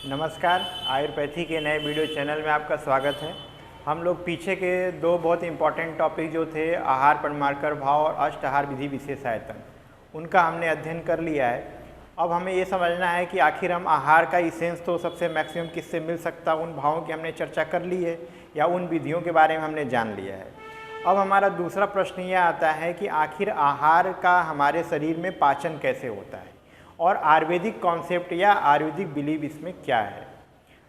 नमस्कार, आयुर्वेदिक के नए वीडियो चैनल में आपका स्वागत है। हम लोग पीछे के दो बहुत इंपॉर्टेंट टॉपिक जो थे आहार परिमार्कर भाव और अष्ट आहार विधि विशेष आयतन, उनका हमने अध्ययन कर लिया है। अब हमें ये समझना है कि आखिर हम आहार का इसेंस तो सबसे मैक्सिमम किससे मिल सकता, उन भावों की हमने चर्चा कर ली है या उन विधियों के बारे में हमने जान लिया है। अब हमारा दूसरा प्रश्न ये आता है कि आखिर आहार का हमारे शरीर में पाचन कैसे होता है और आयुर्वेदिक कॉन्सेप्ट या आयुर्वेदिक बिलीव इसमें क्या है।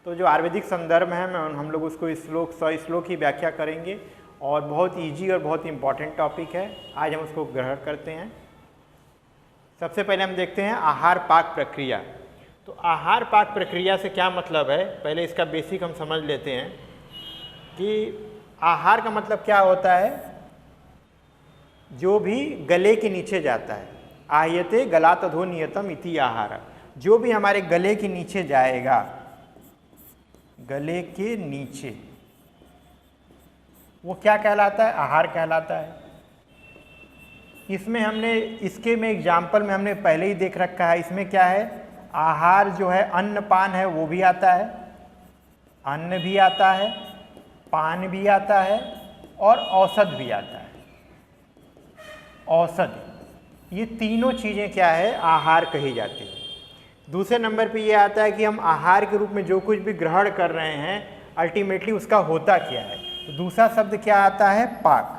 तो जो आयुर्वेदिक संदर्भ है हम लोग उसको श्लोक ही व्याख्या करेंगे और बहुत इजी और बहुत इम्पॉर्टेंट टॉपिक है। आज हम उसको ग्रहण करते हैं। सबसे पहले हम देखते हैं आहार पाक प्रक्रिया। तो आहार पाक प्रक्रिया से क्या मतलब है, पहले इसका बेसिक हम समझ लेते हैं कि आहार का मतलब क्या होता है। जो भी गले के नीचे जाता है, आयते गलात अधो नियतम इति आहार, जो भी हमारे गले के नीचे जाएगा, गले के नीचे, वो क्या कहलाता है, आहार कहलाता है। इसमें हमने इसके में एग्जाम्पल में हमने पहले ही देख रखा है। इसमें क्या है, आहार जो है अन्न पान है वो भी आता है, अन्न भी आता है, पान भी आता है और औषध भी आता है। औषध, ये तीनों चीज़ें क्या है, आहार कही जाती है। दूसरे नंबर पे ये आता है कि हम आहार के रूप में जो कुछ भी ग्रहण कर रहे हैं अल्टीमेटली उसका होता क्या है। तो दूसरा शब्द क्या आता है, पाक।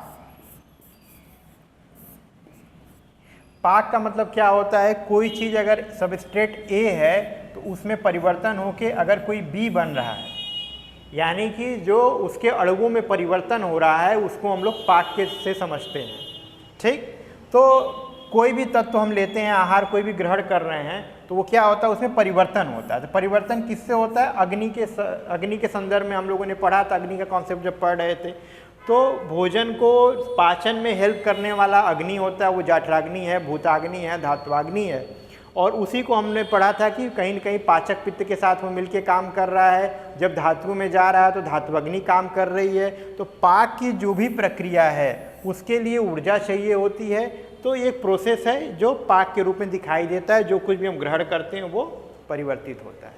पाक का मतलब क्या होता है, कोई चीज़ अगर सबस्ट्रेट ए है तो उसमें परिवर्तन होके अगर कोई बी बन रहा है, यानी कि जो उसके अणुओं में परिवर्तन हो रहा है उसको हम लोग पाक के से समझते हैं। ठीक, तो कोई भी तत्व हम लेते हैं, आहार कोई भी ग्रहण कर रहे हैं तो वो क्या होता है, उसमें परिवर्तन होता है। तो परिवर्तन किससे होता है, अग्नि के संदर्भ में हम लोगों ने पढ़ा था। अग्नि का कॉन्सेप्ट जब पढ़ रहे थे तो भोजन को पाचन में हेल्प करने वाला अग्नि होता है, वो जठराग्नि है, भूताग्नि है, धात्वाग्नि है। और उसी को हमने पढ़ा था कि कहीं न कहीं पाचक पित्त के साथ वो मिलके काम कर रहा है। जब धातु में जा रहा है तो धात्वाग्नि काम कर रही है। तो पाक की जो भी प्रक्रिया है उसके लिए ऊर्जा चाहिए होती है। तो ये एक प्रोसेस है जो पाक के रूप में दिखाई देता है। जो कुछ भी हम ग्रहण करते हैं वो परिवर्तित होता है।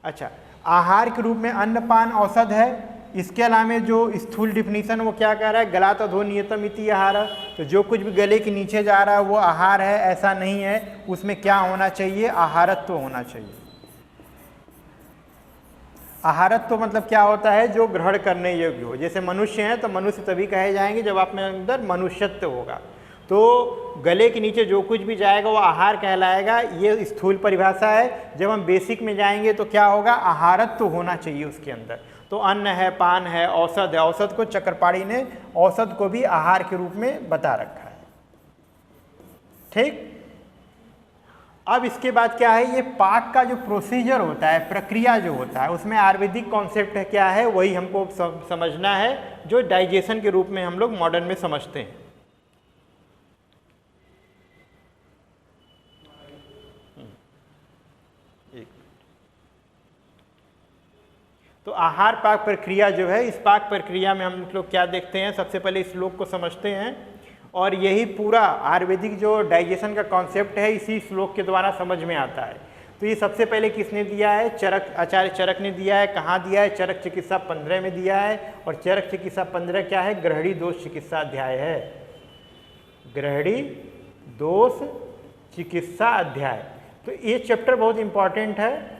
अच्छा, आहार के रूप में अन्न पान औषध है। इसके अलावा जो स्थूल डिफिनीशन वो क्या कह रहा है, गलात अधो नियतम इति आहार। तो जो कुछ भी गले के नीचे जा रहा है वो आहार है, ऐसा नहीं है। उसमें क्या होना चाहिए, आहारत्व होना चाहिए। आहारत्व मतलब क्या होता है, जो ग्रहण करने योग्य हो। जैसे मनुष्य हैं तो मनुष्य तभी कहे जाएंगे जब आप में अंदर मनुष्यत्व होगा। तो गले के नीचे जो कुछ भी जाएगा वो आहार कहलाएगा। ये स्थूल परिभाषा है। जब हम बेसिक में जाएंगे तो क्या होगा, आहारत्व होना चाहिए उसके अंदर। तो अन्न है, पान है, औषध है। औषध को चक्रपाणी ने औषध को भी आहार के रूप में बता रखा है। ठीक, अब इसके बाद क्या है, ये पाक का जो प्रोसीजर होता है, प्रक्रिया जो होता है, उसमें आयुर्वेदिक कॉन्सेप्ट है क्या है, वही हमको समझना है, जो डाइजेशन के रूप में हम लोग मॉडर्न में समझते हैं। तो आहार पाक प्रक्रिया जो है, इस पाक प्रक्रिया में हम लोग क्या देखते हैं, सबसे पहले इस श्लोक को समझते हैं और यही पूरा आयुर्वेदिक जो डाइजेशन का कॉन्सेप्ट है इसी श्लोक के द्वारा समझ में आता है। तो ये सबसे पहले किसने दिया है, चरक, आचार्य चरक ने दिया है। कहाँ दिया है, चरक चिकित्सा 15 में दिया है। और चरक चिकित्सा 15 क्या है, ग्रहणी दोष चिकित्सा अध्याय है। ग्रहणी दोष चिकित्सा अध्याय। तो ये चैप्टर बहुत इंपॉर्टेंट है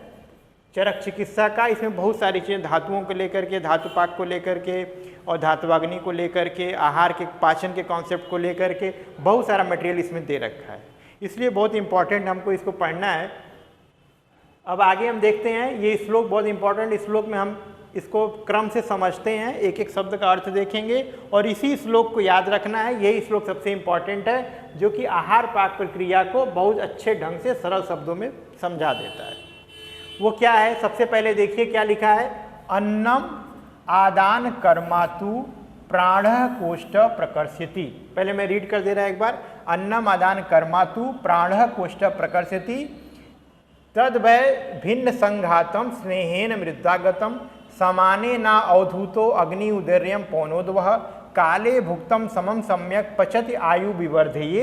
चरक चिकित्सा का। इसमें बहुत सारी चीज़ें धातुओं को लेकर के, धातुपाक को लेकर के और धात्वाग्नि को लेकर के, आहार के पाचन के कॉन्सेप्ट को लेकर के बहुत सारा मटेरियल इसमें दे रखा है। इसलिए बहुत इंपॉर्टेंट हमको इसको पढ़ना है। अब आगे हम देखते हैं, ये श्लोक बहुत इंपॉर्टेंट। इस श्लोक में हम इसको क्रम से समझते हैं, एक एक शब्द का अर्थ देखेंगे और इसी श्लोक को याद रखना है। यही श्लोक सबसे इंपॉर्टेंट है जो कि आहार पाक प्रक्रिया को बहुत अच्छे ढंग से सरल शब्दों में समझा देता है। वो क्या है, सबसे पहले देखिए क्या लिखा है, अन्नम आदान कर्मातु प्राण कोष्ठ प्रकर्षति। पहले मैं रीड कर दे रहा एक बार। अन्नम आदान कर्मातु प्राण कोष्ठ प्रकर्षति तद वै भिन्न संघातम स्नेहेन मृदागतम समाने ना अवधूतो अग्नि उदर्यम पौनोद्वह काले भुक्तम समम सम्यक पचति आयु विवर्धये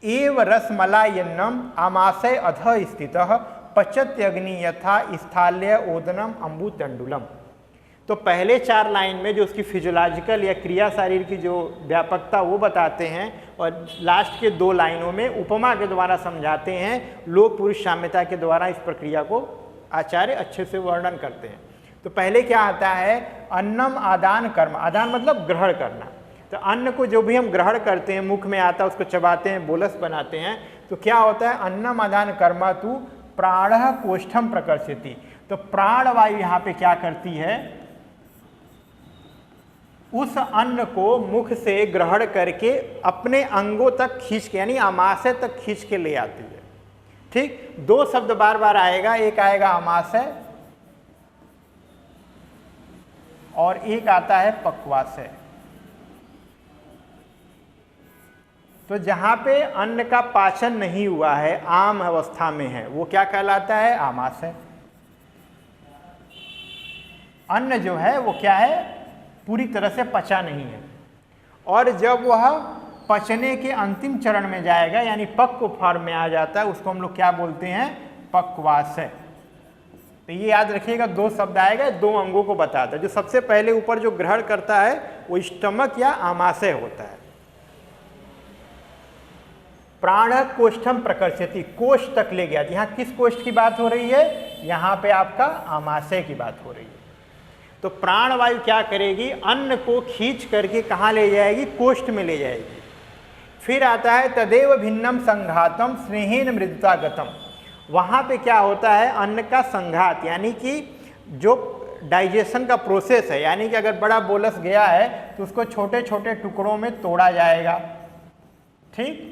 एव रसमलायन्नम आमाशय अध स्थितः पचत्य अग्नि यथा स्थाल्य ओदनम अम्बु तंडुलम। तो पहले 4 लाइन में जो उसकी फिजियोलॉजिकल या क्रिया शरीर की जो व्यापकता वो बताते हैं, और लास्ट के 2 लाइनों में उपमा के द्वारा समझाते हैं, लोक पुरुष साम्यता के द्वारा इस प्रक्रिया को आचार्य अच्छे से वर्णन करते हैं। तो पहले क्या आता है, अन्नम आदान कर्म। आदान मतलब ग्रहण करना। तो अन्न को जो भी हम ग्रहण करते हैं, मुख में आता है, उसको चबाते हैं, बोलस बनाते हैं, तो क्या होता है, अन्नम आदान कर्मा तु प्राणः कोष्ठम प्रकर्षति। तो प्राण वायु यहाँ पे क्या करती है, उस अन्न को मुख से ग्रहण करके अपने अंगों तक खींच के, यानी आमाशय तक खींच के ले आती है। ठीक, 2 शब्द बार बार आएगा, एक आएगा आमाशय और एक आता है पक्वाशय। तो जहां पे अन्न का पाचन नहीं हुआ है, आम अवस्था में है, वो क्या कहलाता है, आमाशय। अन्न जो है वो क्या है, पूरी तरह से पचा नहीं है, और जब वह पचने के अंतिम चरण में जाएगा, यानी पक्व फॉर्म में आ जाता है, उसको हम लोग क्या बोलते हैं, पक्वाशय। तो ये याद रखिएगा, 2 शब्द आएगा, 2 अंगों को बताता है। जो सबसे पहले ऊपर जो ग्रहण करता है वो स्टमक या आमाशय होता है। प्राण कोष्ठम प्रकर्षति, कोष्ठ तक ले गया। यहाँ किस कोष्ठ की बात हो रही है, यहाँ पे आपका आमाशय की बात हो रही है। तो प्राण वायु क्या करेगी, अन्न को खींच करके कहाँ ले जाएगी, कोष्ठ में ले जाएगी। फिर आता है तदेव भिन्नम संघातम स्नेहेन मृदुतागतम। वहाँ पे क्या होता है, अन्न का संघात, यानी कि जो डाइजेशन का प्रोसेस है, यानी कि अगर बड़ा बोलस गया है तो उसको छोटे छोटे टुकड़ों में तोड़ा जाएगा। ठीक,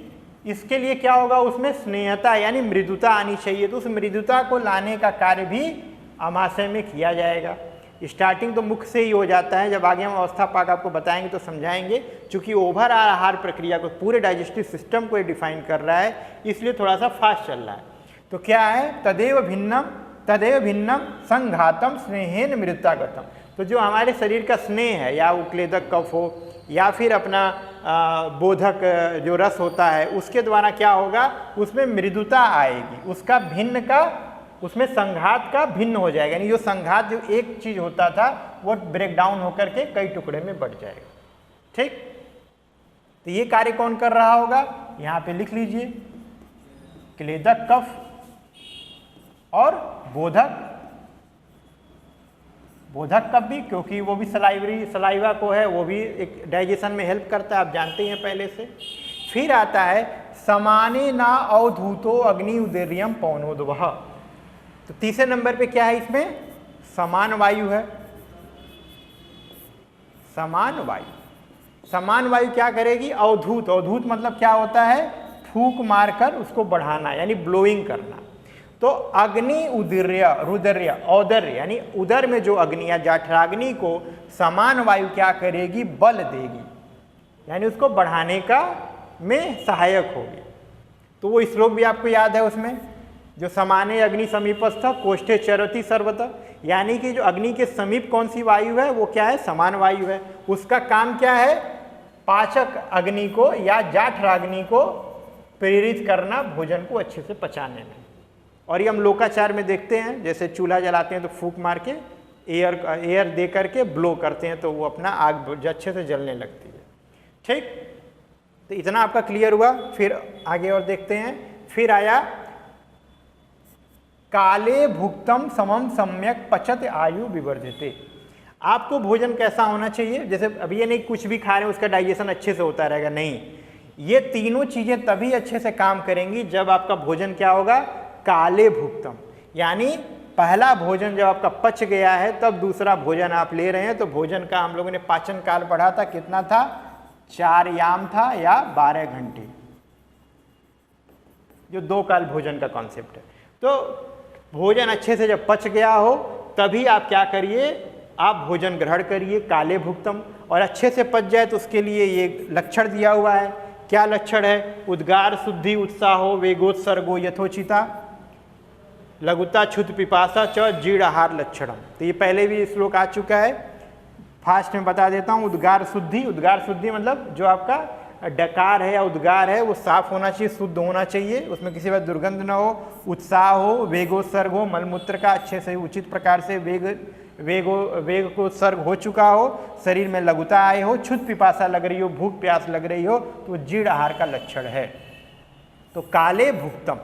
इसके लिए क्या होगा, उसमें स्नेहता यानी मृदुता आनी चाहिए। तो उस मृदुता को लाने का कार्य भी आमाशय में किया जाएगा। स्टार्टिंग तो मुख से ही हो जाता है, जब आगे हम अवस्था पाक आपको बताएंगे तो समझाएंगे। चूंकि ओवर आहार प्रक्रिया को, पूरे डाइजेस्टिव सिस्टम को डिफाइन कर रहा है, इसलिए थोड़ा सा फास्ट चल रहा है। तो क्या है, तदेव भिन्नम संघातम स्नेहेन मृदुतागतम। तो जो हमारे शरीर का स्नेह है, या वो क्लेदक कफ हो या फिर अपना बोधक जो रस होता है, उसके द्वारा क्या होगा, उसमें मृदुता आएगी, उसका भिन्न का, उसमें संघात का भिन्न हो जाएगा। यानी जो संघात जो एक चीज होता था वो ब्रेक डाउन होकर के कई टुकड़े में बढ़ जाएगा। ठीक, तो ये कार्य कौन कर रहा होगा, यहाँ पे लिख लीजिए, क्लेदक कफ और बोधक। बोधक कफ भी, क्योंकि वो भी सलाइवा को है, वो भी एक डाइजेशन में हेल्प करता है, आप जानते हैं पहले से। फिर आता है समाने ना अवधूतो अग्नि उदर्यम पवनोद्वह। तो तीसरे नंबर पे क्या है, इसमें समान वायु है। समान वायु, समान वायु क्या करेगी, अवधूत। अवधूत मतलब क्या होता है, फूंक मारकर उसको बढ़ाना, यानी ब्लोइंग करना। तो अग्नि उदर्य, रुदर्य, औदर्य, यानी उदर में जो अग्नि या जठराग्नि को समान वायु क्या करेगी, बल देगी, यानी उसको बढ़ाने का में सहायक होगी। तो वो श्लोक भी आपको याद है, उसमें जो समाने अग्नि समीपस्थ कोष्ठे चरति सर्वतः, यानी कि जो अग्नि के समीप कौन सी वायु है, वो क्या है, समान वायु है। उसका काम क्या है, पाचक अग्नि को या जाठराग्नि को प्रेरित करना, भोजन को अच्छे से पचाने में। और ये हम लोकाचार में देखते हैं, जैसे चूल्हा जलाते हैं तो फूंक मार के एयर दे करके ब्लो करते हैं, तो वो अपना आग अच्छे से जलने लगती है। ठीक, तो इतना आपका क्लियर हुआ। फिर आगे और देखते हैं। फिर आया काले भुक्तम समम सम्यक पचत आयु विवर्धते। आपको भोजन कैसा होना चाहिए, जैसे अभी ये नहीं कुछ भी खा रहे हैं उसका डाइजेशन अच्छे से होता रहेगा, नहीं। ये तीनों चीजें तभी अच्छे से काम करेंगी जब आपका भोजन क्या होगा, काले भुक्तम, यानी पहला भोजन जब आपका पच गया है तब दूसरा भोजन आप ले रहे हैं। तो भोजन का हम लोगों ने पाचन काल पढ़ा था, कितना था, 4 याम था या 12 घंटे, जो 2 काल भोजन का कॉन्सेप्ट है। तो भोजन अच्छे से जब पच गया हो तभी आप क्या करिए, आप भोजन ग्रहण करिए काले भुक्तम। और अच्छे से पच जाए तो उसके लिए ये लक्षण दिया हुआ है। क्या लक्षण है, उद्गार शुद्धि उत्साहो वेगोत्सर्गो यथोचिता लघुता क्षुत पिपासा च जीर्ण आहार लक्षणम। तो ये पहले भी श्लोक आ चुका है, फास्ट में बता देता हूँ। उद्गार शुद्धि, उद्गार शुद्धि मतलब जो आपका डकार है या उद्गार है वो साफ होना चाहिए, शुद्ध होना चाहिए, उसमें किसी बात दुर्गंध न हो, उत्साह हो, वेगोत्सर्ग हो, मलमूत्र का अच्छे से उचित प्रकार से वेग को उत्सर्ग हो चुका हो, शरीर में लघुता आए हो, क्षुध पिपासा लग रही हो, भूख प्यास लग रही हो, तो जीर्ण आहार का लक्षण है। तो काले भुक्तम,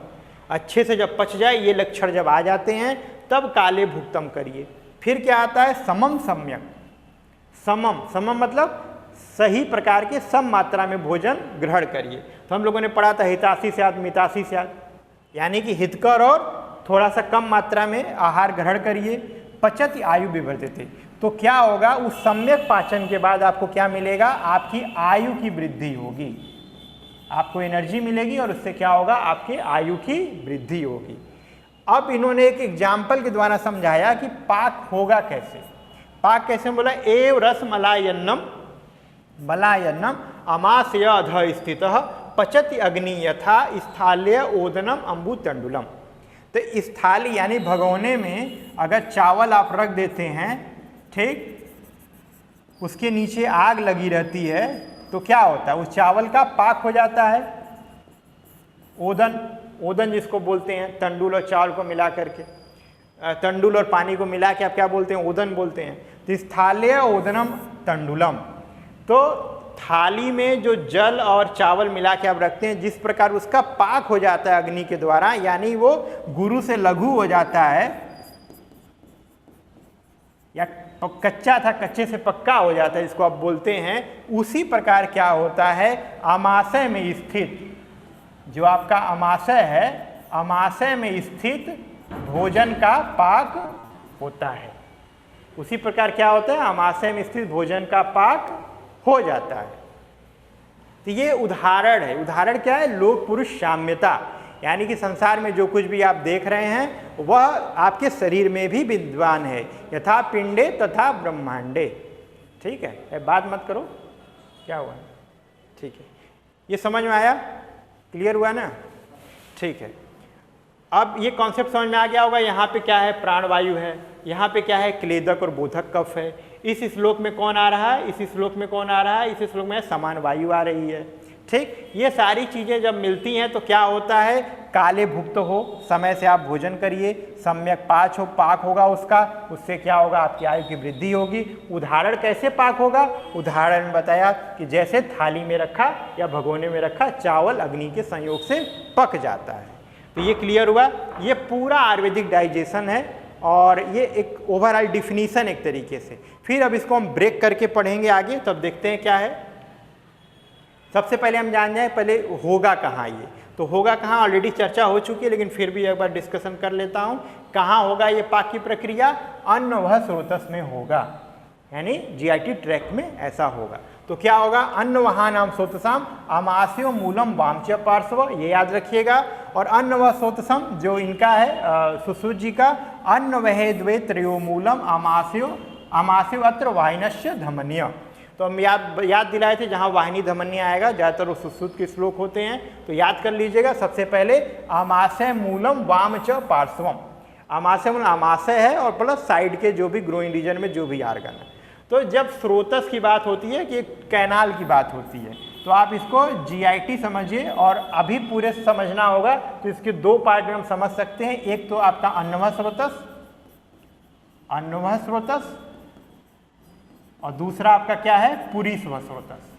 अच्छे से जब पच जाए, ये लक्षण जब आ जाते हैं तब काले भुक्तम करिए। फिर क्या आता है? समम सम्यक। समम मतलब सही प्रकार के सम मात्रा में भोजन ग्रहण करिए। तो हम लोगों ने पढ़ा था हितासी स्यात् मितासी स्यात्, यानी कि हितकर और थोड़ा सा कम मात्रा में आहार ग्रहण करिए। पचति आयु विवर्धते, तो क्या होगा? उस सम्यक पाचन के बाद आपको क्या मिलेगा? आपकी आयु की वृद्धि होगी, आपको एनर्जी मिलेगी और उससे क्या होगा? आपके आयु की वृद्धि होगी। अब इन्होंने एक एग्जाम्पल के द्वारा समझाया कि पाक होगा कैसे। पाक कैसे बोला? एव रस मलायन्नम अमाशय अध स्थितः पचति अग्नि यथा स्थाल्य ओदनम अम्बु तंडुलम। तो स्थाली यानी भगोने में अगर चावल आप रख देते हैं, ठीक, उसके नीचे आग लगी रहती है तो क्या होता है? उस चावल का पाक हो जाता है। ओदन जिसको बोलते हैं, तंडुल और चावल को मिला करके, तंडुल और पानी को मिला के आप क्या बोलते हैं? ओदन बोलते हैं। तो स्थाल्य ओदनम तंडुलम, तो थाली में जो जल और चावल मिला के आप रखते हैं, जिस प्रकार उसका पाक हो जाता है अग्नि के द्वारा, यानी वो गुरु से लघु हो जाता है, या कच्चा था कच्चे से पक्का हो जाता है, जिसको आप बोलते हैं, उसी प्रकार क्या होता है? आमाशय में स्थित जो आपका आमाशय है, आमाशय में स्थित भोजन का पाक होता है। उसी प्रकार क्या होता है? आमाशय में स्थित भोजन का पाक हो जाता है। तो ये उदाहरण है। उदाहरण क्या है? लोक पुरुष साम्यता, यानी कि संसार में जो कुछ भी आप देख रहे हैं वह आपके शरीर में भी विद्वान है, यथा पिंडे तथा ब्रह्मांडे। ठीक है, बात मत करो, क्या हुआ? ठीक है, ये समझ में आया? क्लियर हुआ ना? ठीक है, अब ये कॉन्सेप्ट समझ में आ गया होगा। यहाँ पे क्या है? प्राणवायु है, यहाँ पे क्या है? क्लेदक और बोधक कफ है। इस श्लोक में कौन आ रहा है? इस श्लोक में कौन आ रहा है? इस श्लोक में समान वायु आ रही है। ठीक, ये सारी चीज़ें जब मिलती हैं तो क्या होता है? काले भुक्त हो, समय से आप भोजन करिए, सम्यक पाक होगा उसका, उससे क्या होगा? आपकी आयु की वृद्धि होगी। उदाहरण कैसे पाक होगा? उदाहरण बताया कि जैसे थाली में रखा या भगोने में रखा चावल अग्नि के संयोग से पक जाता है। तो ये क्लियर हुआ। ये पूरा आयुर्वेदिक डाइजेशन है और ये एक ओवरऑल डिफिनीशन एक तरीके से। फिर अब इसको हम ब्रेक करके पढ़ेंगे आगे, तब देखते हैं क्या है। सबसे पहले हम जान जाएं पहले होगा कहाँ ये। तो होगा कहाँ ऑलरेडी चर्चा हो चुकी है, लेकिन फिर भी एक बार डिस्कशन कर लेता हूँ। कहाँ होगा ये पाक की प्रक्रिया? अन्न वह स्रोतस में होगा, यानी जीआईटी ट्रैक्ट में ऐसा होगा। तो क्या होगा? अन्न वहाँ नाम स्रोतसम आमाशयो मूलम वामच पार्श्व, ये याद रखिएगा। और अन्न वह स्रोतसम जो इनका है सुश्रुत जी का, अन्न वह द्वे त्रयो मूलम आमाशयो अत्र वाहिनस्य धमन्य। तो हम याद दिलाए थे जहाँ वाहिनी धमन्य आएगा, ज़्यादातर वो सुश्रुत के श्लोक होते हैं, तो याद कर लीजिएगा। सबसे पहले आमाशय मूलम वाम च पार्श्वम, आमाशय मूल आमाशय है और प्लस साइड के जो भी ग्रोइंग रीजन में जो भी आर्गन है। तो जब स्रोतस की बात होती है कि कैनाल की बात होती है, तो आप इसको जीआईटी समझिए और अभी पूरे समझना होगा। तो इसके दो पार्ट में हम समझ सकते हैं। एक तो आपका अन्नवह स्रोतस, और दूसरा आपका क्या है? पुरीस्वह स्रोतस।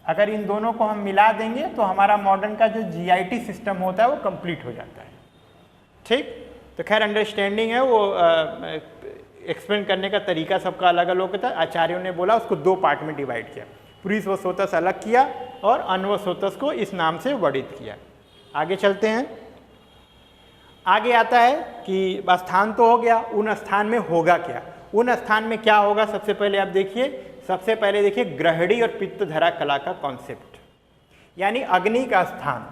अगर इन दोनों को हम मिला देंगे तो हमारा मॉडर्न का जो जीआईटी सिस्टम होता है वो कंप्लीट हो जाता है। ठीक, तो खैर अंडरस्टैंडिंग है, वो एक्सप्लेन करने का तरीका सबका अलग अलग होता है। आचार्यों ने बोला उसको दो पार्ट में डिवाइड किया, पुरीस्वह स्रोतस अलग किया और अन्वह स्रोतस को इस नाम से वर्णित किया। आगे चलते हैं। आगे आता है कि स्थान तो हो गया, उन स्थान में होगा क्या? उन स्थान में क्या होगा? सबसे पहले आप देखिए, सबसे पहले देखिए ग्रहणी और पित्तधरा कला का कॉन्सेप्ट, यानी अग्नि का स्थान।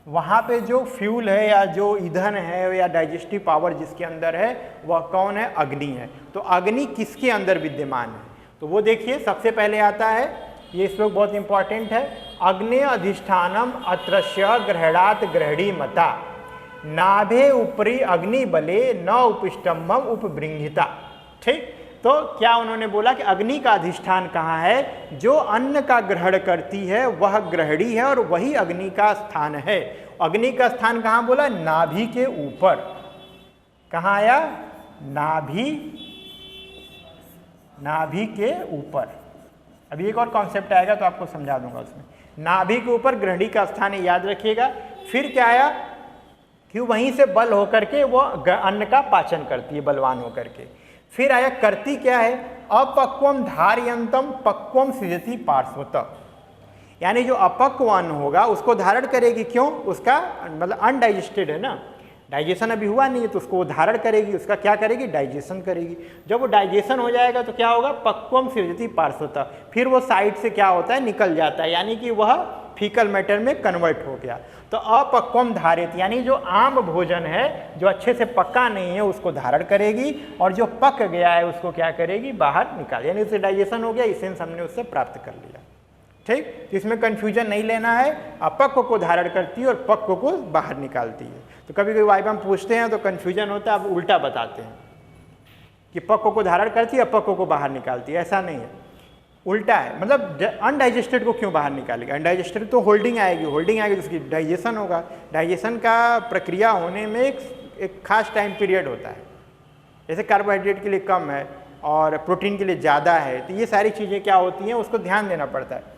वहाँ पे जो फ्यूल है या जो ईंधन है या डाइजेस्टिव पावर जिसके अंदर है वह कौन है? अग्नि है। तो अग्नि किसके अंदर विद्यमान है? तो वो देखिए सबसे पहले आता है, ये श्लोक बहुत इंपॉर्टेंट है, अग्नि अधिष्ठानम अत्रस्य ग्रहणात् ग्रहणी मता नाभे ऊपरी अग्नि बले न उपष्टम्भम उपबृंहिता। ठीक, तो क्या उन्होंने बोला कि अग्नि का अधिष्ठान कहाँ है? जो अन्न का ग्रहण करती है वह ग्रहणी है और वही अग्नि का स्थान है। अग्नि का स्थान कहाँ बोला? नाभि के ऊपर। कहाँ आया? नाभि के ऊपर। अभी एक और कॉन्सेप्ट आएगा तो आपको समझा दूंगा उसमें। नाभि के ऊपर ग्रहणी का स्थान है, याद रखिएगा। फिर क्या आया कि वहीं से बल होकर के वो अन्न का पाचन करती है, बलवान होकर के। फिर आया करती क्या है? अपक्वम धारयंतम पक्वम सृजति पार्श्वतः, यानी जो अपक्व अन्न होगा उसको धारण करेगी। क्यों? उसका मतलब अनडाइजेस्टेड है ना, डाइजेशन अभी हुआ नहीं है, तो उसको वो धारण करेगी। उसका क्या करेगी? डाइजेशन करेगी। जब वो डाइजेशन हो जाएगा तो क्या होगा? पक्वम सृजति पार्श्वतः, फिर वो साइड से क्या होता है? निकल जाता है, यानी कि वह फीकल मैटर में कन्वर्ट हो गया। तो अपक्वम धारित, यानी जो आम भोजन है, जो अच्छे से पका नहीं है, उसको धारण करेगी, और जो पक गया है उसको क्या करेगी? बाहर निकाल, यानी उससे डाइजेशन हो गया, इसेंस हमने उससे प्राप्त कर लिया। ठीक, तो इसमें कंफ्यूजन नहीं लेना है। अपक्व को धारण करती है और पक्व को बाहर निकालती है। तो कभी कभी वाइवा में पूछते हैं तो कंफ्यूजन होता है, अब उल्टा बताते हैं कि पक्व को धारण करती है, अपक्व को बाहर निकालती है। ऐसा नहीं है, उल्टा है। मतलब अनडाइजेस्टेड को क्यों बाहर निकालेगा? अनडाइजेस्टेड तो होल्डिंग आएगी तो उसकी डाइजेशन होगा। डाइजेशन का प्रक्रिया होने में एक खास टाइम पीरियड होता है। जैसे कार्बोहाइड्रेट के लिए कम है और प्रोटीन के लिए ज़्यादा है, तो ये सारी चीज़ें क्या होती हैं, उसको ध्यान देना पड़ता है।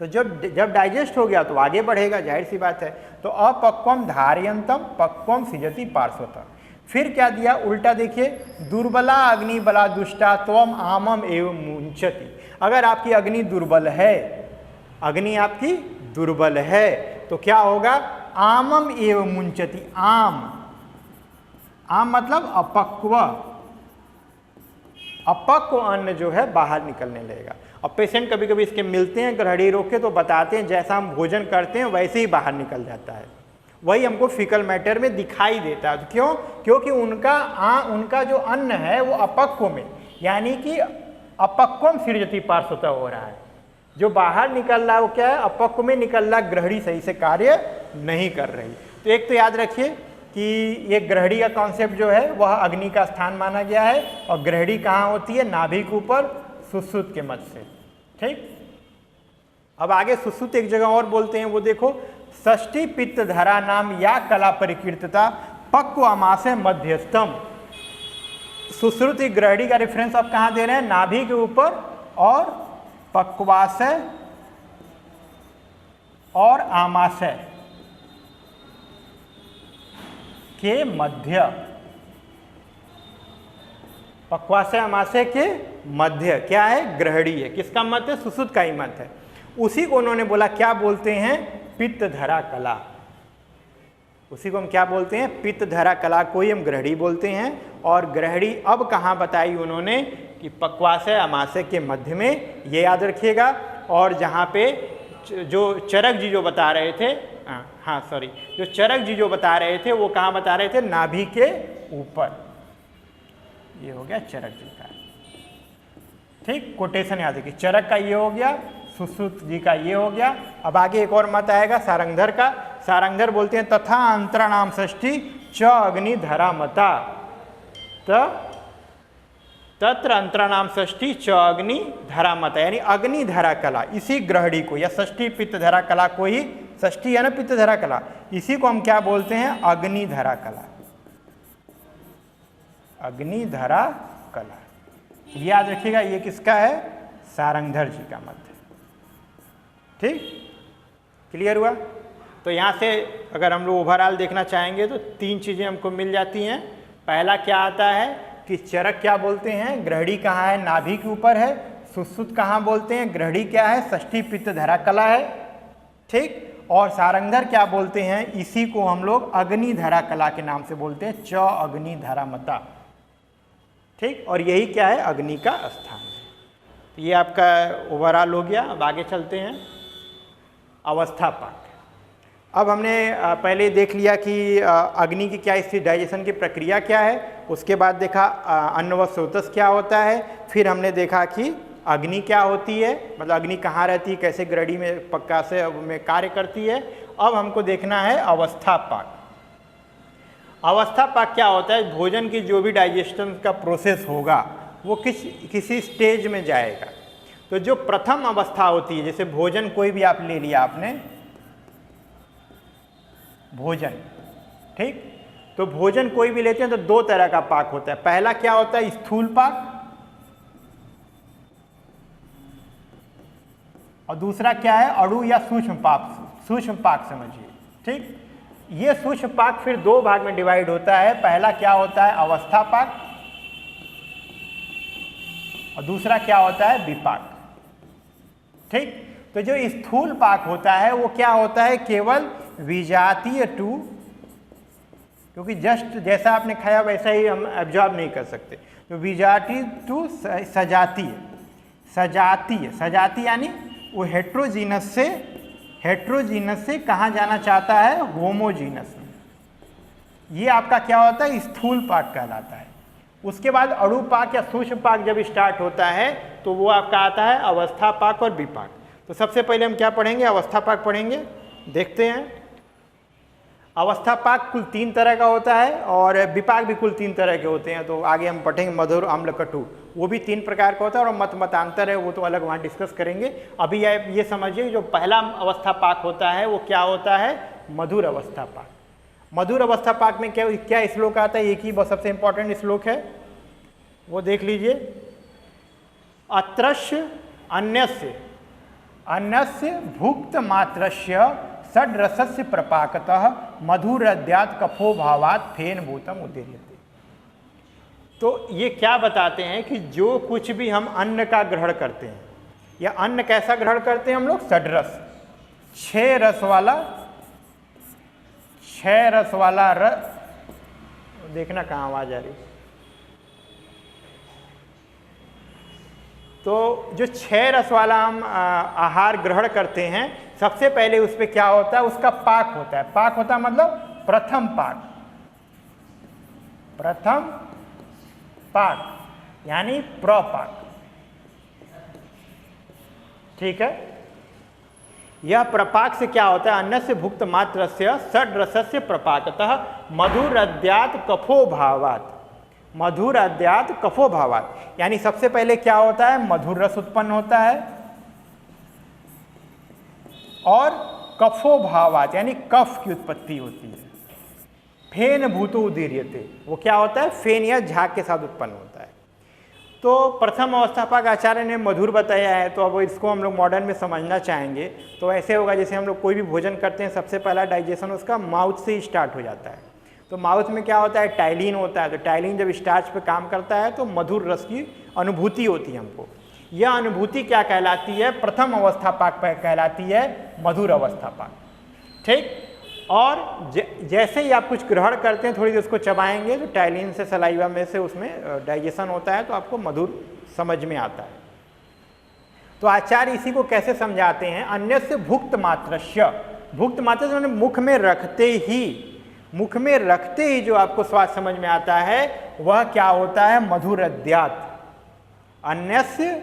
तो जब डाइजेस्ट हो गया तो आगे बढ़ेगा, जाहिर सी बात है। तो अपक्वम धारयंतम पक्वम सृजति पार्श्वतः। फिर क्या दिया? उल्टा देखिए, दुर्बला अग्नि बला दुष्टा त्वम आमम एवं मुंचति। अगर आपकी अग्नि दुर्बल है, अग्नि आपकी दुर्बल है, तो क्या होगा? आमम एवं मुंचति। आम मतलब अपक्व अन्न जो है बाहर निकलने लगेगा। अब पेशेंट कभी कभी इसके मिलते हैं ग्रहणी रोग के, तो बताते हैं जैसा हम भोजन करते हैं वैसे ही बाहर निकल जाता है। वही हमको फीकल मैटर में दिखाई देता है। तो क्यों? क्योंकि उनका जो अन्न है वो अपक्व में, यानी कि अपक्वम सृजति पार्श्वतः हो रहा है। जो बाहर निकल रहा है वो क्या है? अपक्व में निकल रहा, ग्रहणी सही से कार्य नहीं कर रही। तो एक तो याद रखिए कि ये ग्रहणी का कॉन्सेप्ट जो है वह अग्नि का स्थान माना गया है, और ग्रहणी कहाँ होती है? नाभि के ऊपर, सुश्रुत के मध्य से। ठीक, अब आगे सुश्रुत एक जगह और बोलते हैं, वो देखो, षष्ठी पित्त धरा नाम या कला परिकीर्तता पक्व अमाशय मध्यस्थम। सुश्रुति ग्रहणी का रेफरेंस आप कहाँ दे रहे हैं? नाभि के ऊपर और पक्वाशय और आमाशय के मध्य। पक्वाशय आमाशय के मध्य क्या है? ग्रहणी है। किसका मत है? सुश्रुत का ही मत है। उसी को उन्होंने बोला क्या बोलते हैं? पित्त धरा कला। उसी को हम क्या बोलते हैं? पित्त धरा कला को ही हम ग्रहणी बोलते हैं। और ग्रहणी अब कहाँ बताई उन्होंने? कि पक्वाशय आमाशय के मध्य में, ये याद रखिएगा। और जहाँ पे जो चरक जी जो बता रहे थे, जो चरक जी जो बता रहे थे वो कहाँ बता रहे थे? नाभि के ऊपर। ये हो गया चरक जी का। ठीक, कोटेशन याद रखिए, चरक का ये हो गया, सुश्रुत जी का ये हो गया। अब आगे एक और मत आएगा सारंगधर का। सारंगधर बोलते हैं तथा अंतराणाम षष्ठी च अग्नि धरा मता, तत्र अंतराणाम षष्ठी च अग्नि धरा मता, यानी अग्नि धरा कला। इसी ग्रहणी को या षष्ठी पित्त धरा कला को ही, षष्ठी है ना पित्त धरा कला, इसी को हम क्या बोलते हैं? अग्नि धरा कला। अग्नि धरा कला याद रखिएगा। ये किसका है? सारंगधर जी का मत है। ठीक, क्लियर हुआ? तो यहाँ से अगर हम लोग ओवरऑल देखना चाहेंगे तो तीन चीज़ें हमको मिल जाती हैं। पहला क्या आता है कि चरक क्या बोलते हैं? ग्रहणी कहाँ है? नाभि के ऊपर है। सुश्रुत कहाँ बोलते हैं? ग्रहणी क्या है? षष्ठी पित्त धरा कला है। ठीक, और सारंगधर क्या बोलते हैं? इसी को हम लोग अग्नि धरा कला के नाम से बोलते हैं, च अग्नि धरा मता। ठीक, और यही क्या है? अग्नि का स्थान है। तो ये आपका ओवरऑल हो गया। अब आगे चलते हैं अवस्था पाठ। अब हमने पहले देख लिया कि अग्नि की क्या स्थिति, डाइजेशन की प्रक्रिया क्या है। उसके बाद देखा अन्न व स्रोतस क्या होता है। फिर हमने देखा कि अग्नि क्या होती है, मतलब अग्नि कहाँ रहती है, कैसे ग्रहणी में पक्का से में कार्य करती है। अब हमको देखना है अवस्था पाक। अवस्था पाक क्या होता है? भोजन की जो भी डाइजेशन का प्रोसेस होगा वो किसी स्टेज में जाएगा। तो जो प्रथम अवस्था होती है, जैसे भोजन कोई भी आप ले लिया आपने, भोजन, ठीक, तो भोजन कोई भी लेते हैं तो दो तरह का पाक होता है। पहला क्या होता है, स्थूल पाक, और दूसरा क्या है, अणु या सूक्ष्म पाक। सूक्ष्म पाक समझिए, ठीक। ये सूक्ष्म पाक फिर दो भाग में डिवाइड होता है। पहला क्या होता है, अवस्था पाक, और दूसरा क्या होता है, विपाक, ठीक। तो जो स्थूल पाक होता है वो क्या होता है, केवल विजातीय टू, क्योंकि जस्ट जैसा आपने खाया वैसा ही हम एब्जॉर्ब नहीं कर सकते, तो विजातीय टू सजातीय। सजातीय, सजातीय यानी वो हेट्रोजीनस से कहाँ जाना चाहता है, होमोजीनस में। ये आपका क्या होता है, स्थूल पाक कहलाता है। उसके बाद अणु पाक या सूक्ष्म पाक जब स्टार्ट होता है तो वो आपका आता है अवस्था पाक और विपाक। तो सबसे पहले हम क्या पढ़ेंगे, अवस्था पाक पढ़ेंगे। देखते हैं, अवस्था पाक कुल 3 तरह का होता है और विपाक भी कुल 3 तरह के होते हैं। तो आगे हम पढ़ेंगे मधुर, अम्ल, कटु, वो भी 3 प्रकार का होता है और मतांतर है वो तो अलग वहाँ डिस्कस करेंगे। अभी ये समझिए जो पहला अवस्था पाक होता है वो क्या होता है, मधुर अवस्था पाक। मधुर अवस्था पाक में क्या श्लोक आता है, एक ही बहुत सबसे इंपॉर्टेंट श्लोक है, वो देख लीजिए। अत्रस्य अन्यस्य भुक्त मात्रस्य षड्रसस्य प्रपाकतः मधुरद्यात् कफो भावात् फेन भूतम उदीर्यते। तो ये क्या बताते हैं कि जो कुछ भी हम अन्न का ग्रहण करते हैं, या अन्न कैसा ग्रहण करते हैं हम लोग, षड्रस, 6 रस वाला देखना कहाँ आवाज आ रही। तो जो 6 रस वाला हम आहार ग्रहण करते हैं, सबसे पहले उस पर क्या होता है, उसका पाक होता है। पाक होता है मतलब प्रथम पाक, प्रथम पाक यानी प्रपाक, ठीक है। यह प्रपाक से क्या होता है, अन्न से भुक्त मात्रस्य षड्रसस्य प्रपाकतः मधुरद्यात् कफो भावात्। मधुरद्यात् कफो भावात् यानी सबसे पहले क्या होता है, मधुर रस उत्पन्न होता है, और कफो भावात् यानी कफ की उत्पत्ति होती है। फेन भूतो उदीर्यते, वो क्या होता है, फेन या झाग के साथ उत्पन्न होता है। तो प्रथम अवस्था पाक आचार्य ने मधुर बताया है, तो अब इसको हम लोग मॉडर्न में समझना चाहेंगे तो ऐसे होगा जैसे हम लोग कोई भी भोजन करते हैं, सबसे पहला डाइजेशन उसका माउथ से ही स्टार्ट हो जाता है। तो माउथ में क्या होता है, टाइलिन होता है। तो टाइलिन जब स्टार्च पे काम करता है तो मधुर रस की अनुभूति होती है हमको। यह अनुभूति क्या कहलाती है, प्रथम अवस्था पाक पर कहलाती है मधुर अवस्था पाक, ठीक। और जैसे ही आप कुछ ग्रहण करते हैं, थोड़ी देर उसको चबाएंगे तो टाइलिन से सलाइवा में से उसमें डाइजेशन होता है, तो आपको मधुर समझ में आता है। तो आचार्य इसी को कैसे समझाते हैं, अन्य से भुक्त मात्रस्य, भुक्त मात्र से मुख में रखते ही जो आपको स्वाद समझ में आता है वह क्या होता है, मधुरद्यात्। अन्यस्य,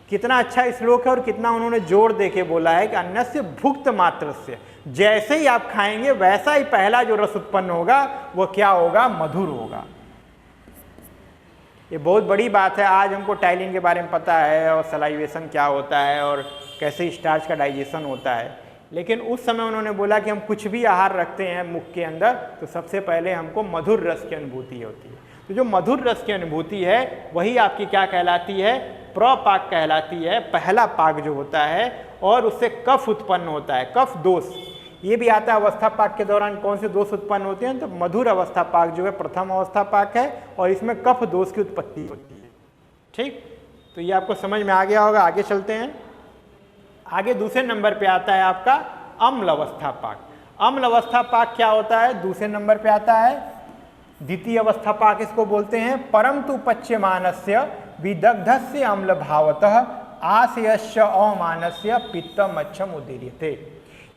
कितना अच्छा श्लोक है और कितना उन्होंने जोर देके बोला है कि अन्यस्य भुक्त मात्रस्य, जैसे ही आप खाएंगे वैसा ही पहला जो रस उत्पन्न होगा वो क्या होगा, मधुर होगा। ये बहुत बड़ी बात है। आज हमको टाइलिन के बारे में पता है और सलाइवेशन क्या होता है और कैसे स्टार्च का डाइजेशन होता है, लेकिन उस समय उन्होंने बोला कि हम कुछ भी आहार रखते हैं मुख के अंदर तो सबसे पहले हमको मधुर रस की अनुभूति होती है। तो जो मधुर रस की अनुभूति है वही आपकी क्या कहलाती है, प्रपाक कहलाती है, पहला पाक जो होता है। और उससे कफ उत्पन्न होता है, कफ दोष ये भी आता है। अवस्था पाक के दौरान कौन से दोष उत्पन्न होते हैं, तो मधुर अवस्था पाक जो है प्रथम अवस्था पाक है और इसमें कफ दोष की उत्पत्ति होती है, ठीक। तो ये आपको समझ में आ गया होगा। आगे चलते हैं। आगे दूसरे नंबर पे आता है आपका अम्ल अवस्था पाक। अम्ल अवस्था पाक क्या होता है, दूसरे नंबर पे आता है। द्वितीय अवस्था पाक इसको बोलते हैं। परंतु पच्यमानस्य विदग्धस्य अम्ल भावतः आशयस्य अमानस्य पित्तम मच्छम उदीर्यते।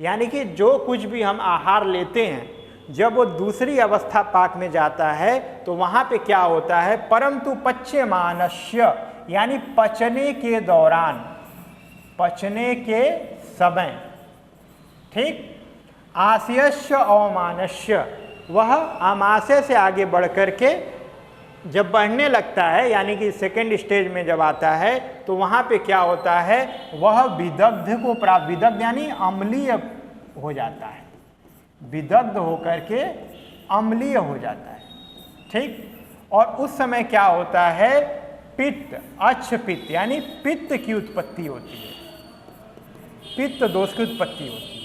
यानी कि जो कुछ भी हम आहार लेते हैं जब वो दूसरी अवस्था पाक में जाता है तो वहाँ पे क्या होता है, परंतु पच्यमानस्य यानी पचने के दौरान, पचने के समय, ठीक। आशयस्य अमानस्य, वह आमाशय से आगे बढ़ कर के जब बढ़ने लगता है यानी कि सेकेंड स्टेज में जब आता है तो वहाँ पे क्या होता है, वह विदग्ध को प्राप्त, विदग्ध यानी अम्लीय हो जाता है, विदग्ध होकर के अम्लीय हो जाता है। ठीक, और उस समय क्या होता है, पित्त, अच्छ पित्त यानी पित्त की उत्पत्ति होती है, पित्त दोष की उत्पत्ति होती है।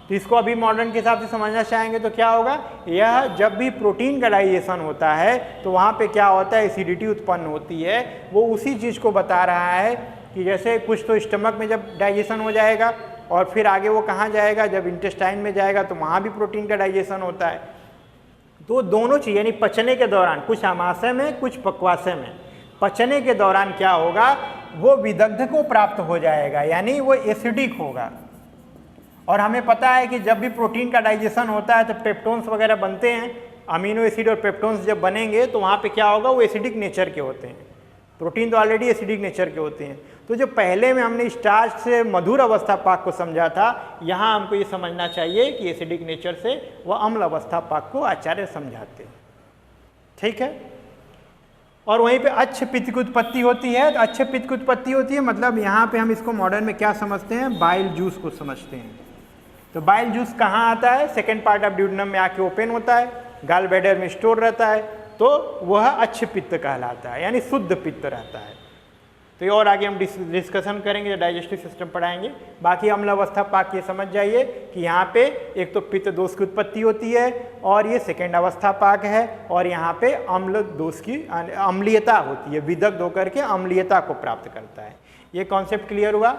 तो इसको अभी मॉडर्न के हिसाब से समझना चाहेंगे तो क्या होगा, यह जब भी प्रोटीन का डाइजेशन होता है तो वहाँ पे क्या होता है, एसिडिटी उत्पन्न होती है। वो उसी चीज़ को बता रहा है कि जैसे कुछ तो स्टमक में जब डाइजेशन हो जाएगा और फिर आगे वो कहाँ जाएगा, जब इंटेस्टाइन में जाएगा तो वहाँ भी प्रोटीन का डाइजेशन होता है। तो दोनों चीज़ यानी पचने के दौरान, कुछ आमाशय में कुछ पक्वाशय में, पचने के दौरान क्या होगा, वो विदग्ध को प्राप्त हो जाएगा यानी वो एसिडिक होगा। और हमें पता है कि जब भी प्रोटीन का डाइजेशन होता है तो पेप्टोन्स वगैरह बनते हैं, अमीनो एसिड और पेप्टोन्स जब बनेंगे तो वहाँ पे क्या होगा, वो एसिडिक नेचर के होते हैं। प्रोटीन तो ऑलरेडी एसिडिक नेचर के होते हैं। तो जो पहले में हमने स्टार्च से मधुर अवस्था पाक को समझा था, यहाँ हमको ये समझना चाहिए कि एसिडिक नेचर से वह अम्ल अवस्था पाक को आचार्य समझाते हैं। ठीक है, और वहीं पे अच्छ पित्त की उत्पत्ति होती है। तो अच्छ पित्त की उत्पत्ति होती है मतलब यहाँ पे हम इसको मॉडर्न में क्या समझते हैं, बाइल जूस को समझते हैं। तो बाइल जूस कहाँ आता है, सेकेंड पार्ट ऑफ ड्यूडेनम में आके ओपन होता है, गाल ब्लैडर में स्टोर रहता है, तो वह अच्छ पित्त कहलाता है यानी शुद्ध पित्त रहता है। तो ये और आगे हम डिस्कशन करेंगे, जब डाइजेस्टिव सिस्टम पढ़ाएंगे। बाकी अम्ल अवस्था पाक ये समझ जाइए कि यहाँ पे एक तो पित्त दोष की उत्पत्ति होती है और ये सेकेंड अवस्था पाक है, और यहाँ पे अम्ल दोष की अम्लीयता होती है, विदग्ध होकर के अम्लीयता को प्राप्त करता है। ये कॉन्सेप्ट क्लियर हुआ।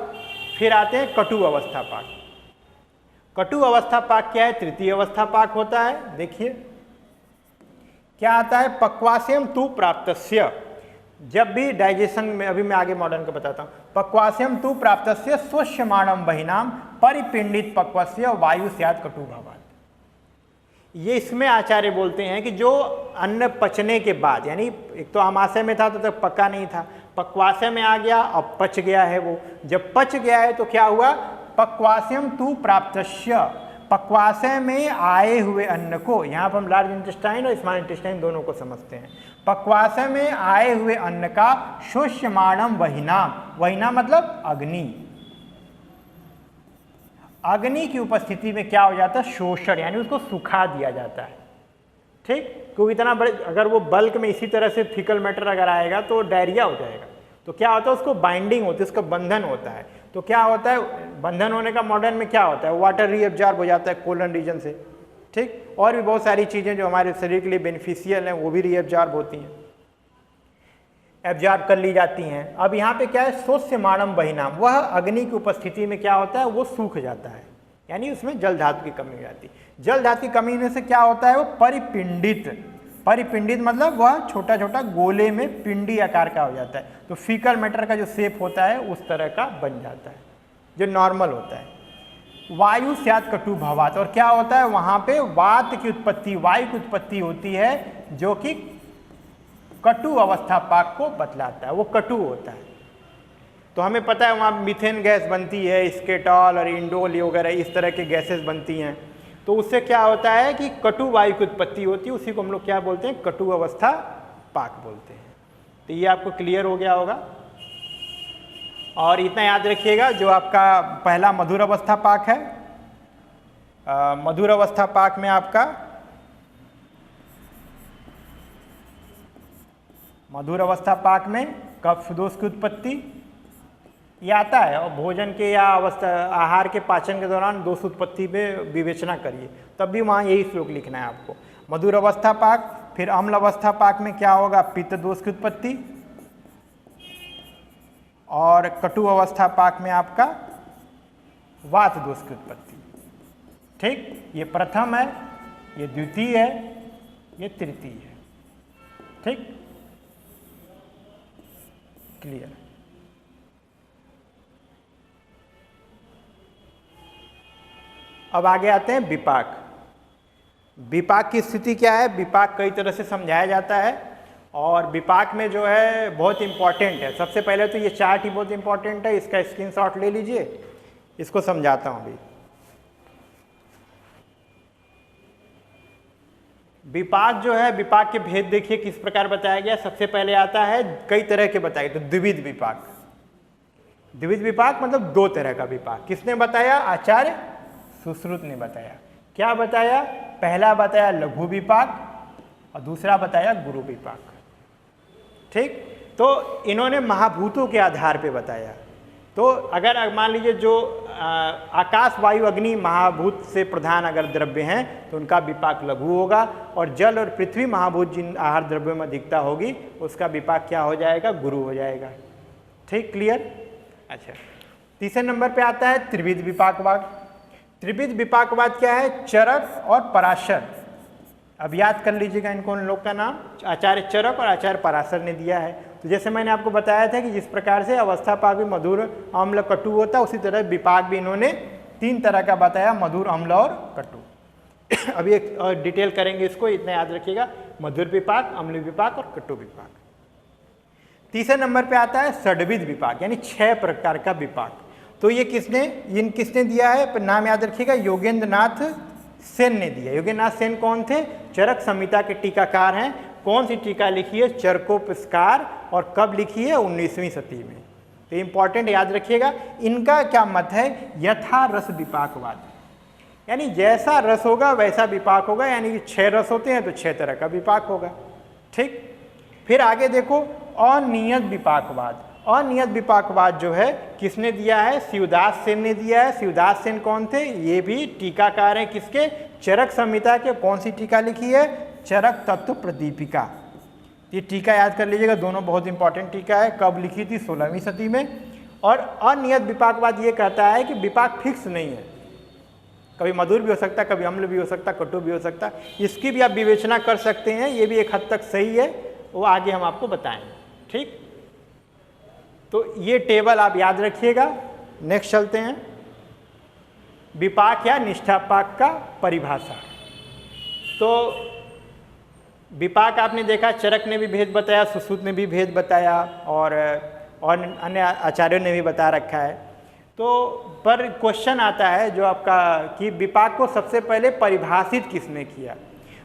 फिर आते हैं कटु अवस्था पाक। कटु अवस्था पाक क्या है, तृतीय अवस्था पाक होता है। देखिए क्या आता है, पक्वास्यम तु प्राप्तस्य, जब भी डाइजेशन में, अभी मैं आगे मॉडर्न को बताता हूँ, पक्वास्यम तु प्राप्तस्य स्वश्यमाणम बहिनाम परिपिंडित पक्वस्य वायु स्यात् कटु भावात्। ये इसमें आचार्य बोलते हैं कि जो अन्न पचने के बाद, यानी एक तो आमाशय में था तो तक पका नहीं था, पक्वाशय में आ गया, अब पच गया है। वो जब पच गया है तो क्या हुआ, पक्वास्यम तु प्राप्तस्य, पक्वाशय में आए हुए अन्न को, यहाँ पर हम लार्ज इंटेस्टाइन और स्मॉल इंटेस्टाइन दोनों को समझते हैं। पक्वाशय में आए हुए अन्न का शोष्यमाणम वहिनाम, वहिना मतलब अग्नि, अग्नि की उपस्थिति में क्या हो जाता है, शोषण यानी उसको सुखा दिया जाता है। ठीक, क्योंकि इतना बड़े अगर वो बल्क में इसी तरह से फीकल मैटर अगर आएगा तो डायरिया हो जाएगा। तो क्या होता है, उसको बाइंडिंग होती है, उसका बंधन होता है। तो क्या होता है, बंधन होने का मॉडर्न में क्या होता है, वाटर रीअब्जॉर्ब हो जाता है कोलन रीजन से। ठीक, और भी बहुत सारी चीज़ें जो हमारे शरीर के लिए बेनिफिशियल हैं वो भी रीअब्जॉर्ब होती हैं, एब्जॉर्ब कर ली जाती हैं। अब यहाँ पे क्या है, शोष्यमाणम बहिनाम, वह अग्नि की उपस्थिति में क्या होता है, वो सूख जाता है, यानी उसमें जल धातु की कमी हो जाती है। जल धातु की कमी होने से क्या होता है, वो परिपिंडित, परिपिंडित मतलब वह छोटा छोटा गोले में पिंडी आकार का हो जाता है। तो फीकल मैटर का जो शेप होता है उस तरह का बन जाता है, जो नॉर्मल होता है। वायु स्यात् कटु भावात्, और क्या होता है, वहाँ पे वात की उत्पत्ति, वायु की उत्पत्ति होती है, जो कि कटु अवस्था पाक को बतलाता है, वो कटु होता है। तो हमें पता है वहाँ मीथेन गैस बनती है, स्केटॉल और इंडोल वगैरह इस तरह की गैसेस बनती हैं। तो उससे क्या होता है कि कटु वायु की उत्पत्ति होती है, उसी को हम लोग क्या बोलते हैं, कटु अवस्था पाक बोलते हैं। तो ये आपको क्लियर हो गया होगा। और इतना याद रखिएगा, जो आपका पहला मधुर अवस्था पाक है, मधुर अवस्था पाक में आपका मधुर अवस्था पाक में कफ दोष की उत्पत्ति ये आता है, और भोजन के या अवस्था आहार के पाचन के दौरान दोष उत्पत्ति में विवेचना करिए, तब भी वहाँ यही श्लोक लिखना है आपको। मधुर अवस्था पाक, फिर अम्ल अवस्था पाक में क्या होगा, पित्त दोष की उत्पत्ति, और कटु अवस्था पाक में आपका वात दोष की उत्पत्ति। ठीक, ये प्रथम है, ये द्वितीय है, ये तृतीय है। ठीक, क्लियर। अब आगे आते हैं विपाक। विपाक की स्थिति क्या है, विपाक कई तरह से समझाया जाता है, और विपाक में जो है बहुत इंपॉर्टेंट है। सबसे पहले तो ये चार्ट ही बहुत इंपॉर्टेंट है, इसका स्क्रीनशॉट ले लीजिए, इसको समझाता हूँ अभी। विपाक जो है, विपाक के भेद देखिए किस प्रकार बताया गया। सबसे पहले आता है कई तरह के बताए, तो द्विविध विपाक। द्विविध विपाक मतलब दो तरह का विपाक। किसने बताया? आचार्य सुश्रुत ने बताया। क्या बताया? पहला बताया लघु विपाक और दूसरा बताया गुरु विपाक। ठीक, तो इन्होंने महाभूतों के आधार पे बताया। तो अगर मान लीजिए जो आकाश वायु अग्नि महाभूत से प्रधान अगर द्रव्य हैं तो उनका विपाक लघु होगा, और जल और पृथ्वी महाभूत जिन आहार द्रव्यों में अधिकता होगी उसका विपाक क्या हो जाएगा? गुरु हो जाएगा। ठीक, क्लियर? अच्छा, तीसरे नंबर पे आता है त्रिविध विपाकवाद। त्रिविध विपाकवाद क्या है? चरक और पराशर। अब याद कर लीजिएगा इनको, उन लोग का नाम आचार्य चरक और आचार्य पराशर ने दिया है। तो जैसे मैंने आपको बताया था कि जिस प्रकार से अवस्था पाक भी मधुर अम्ल कटु होता है, उसी तरह विपाक भी इन्होंने तीन तरह का बताया, मधुर अम्ल और कटु। अभी एक और डिटेल करेंगे इसको, इतना याद रखिएगा, मधुर विपाक, अम्ल विपाक और कटु विपाक। तीसरे नंबर पे आता है षड्विध विपाक, यानी 6 प्रकार का विपाक। तो ये किसने दिया है? नाम याद रखिएगा, योगेंद्र नाथ सेन ने दिया। योगेंद्र नाथ सेन कौन थे? चरक संहिता के टीकाकार हैं। कौन सी टीका लिखी है? चरकोपस्कार, और कब लिखी है? 19वीं सदी में। तो इंपॉर्टेंट याद रखिएगा। इनका क्या मत है? यथा रस विपाकवाद, यानी जैसा रस होगा वैसा विपाक होगा, यानी कि 6 रस होते हैं तो 6 तरह का विपाक होगा। ठीक, फिर आगे देखो अनियत विपाकवाद। अनियत विपाकवाद जो है किसने दिया है? शिवदास सेन ने दिया है। शिवदास सेन कौन थे? ये भी टीकाकार हैं। किसके? चरक संहिता के। कौन सी टीका लिखी है? चरक तत्व प्रदीपिका। ये टीका याद कर लीजिएगा, दोनों बहुत इंपॉर्टेंट टीका है। कब लिखी थी? 16वीं सदी में। और अनियत विपाकवाद ये कहता है कि विपाक फिक्स नहीं है, कभी मधुर भी हो सकता है, कभी अम्ल भी हो सकता है, कटु भी हो सकता है। इसकी भी आप विवेचना कर सकते हैं, ये भी एक हद तक सही है, वो आगे हम आपको बताएंगे। ठीक, तो ये टेबल आप याद रखिएगा। नेक्स्ट चलते हैं, विपाक या निष्ठापाक का परिभाषा। तो विपाक आपने देखा, चरक ने भी भेद बताया, सुश्रुत ने भी भेद बताया, और अन्य आचार्यों ने भी बता रखा है। तो पर क्वेश्चन आता है जो आपका कि विपाक को सबसे पहले परिभाषित किसने किया?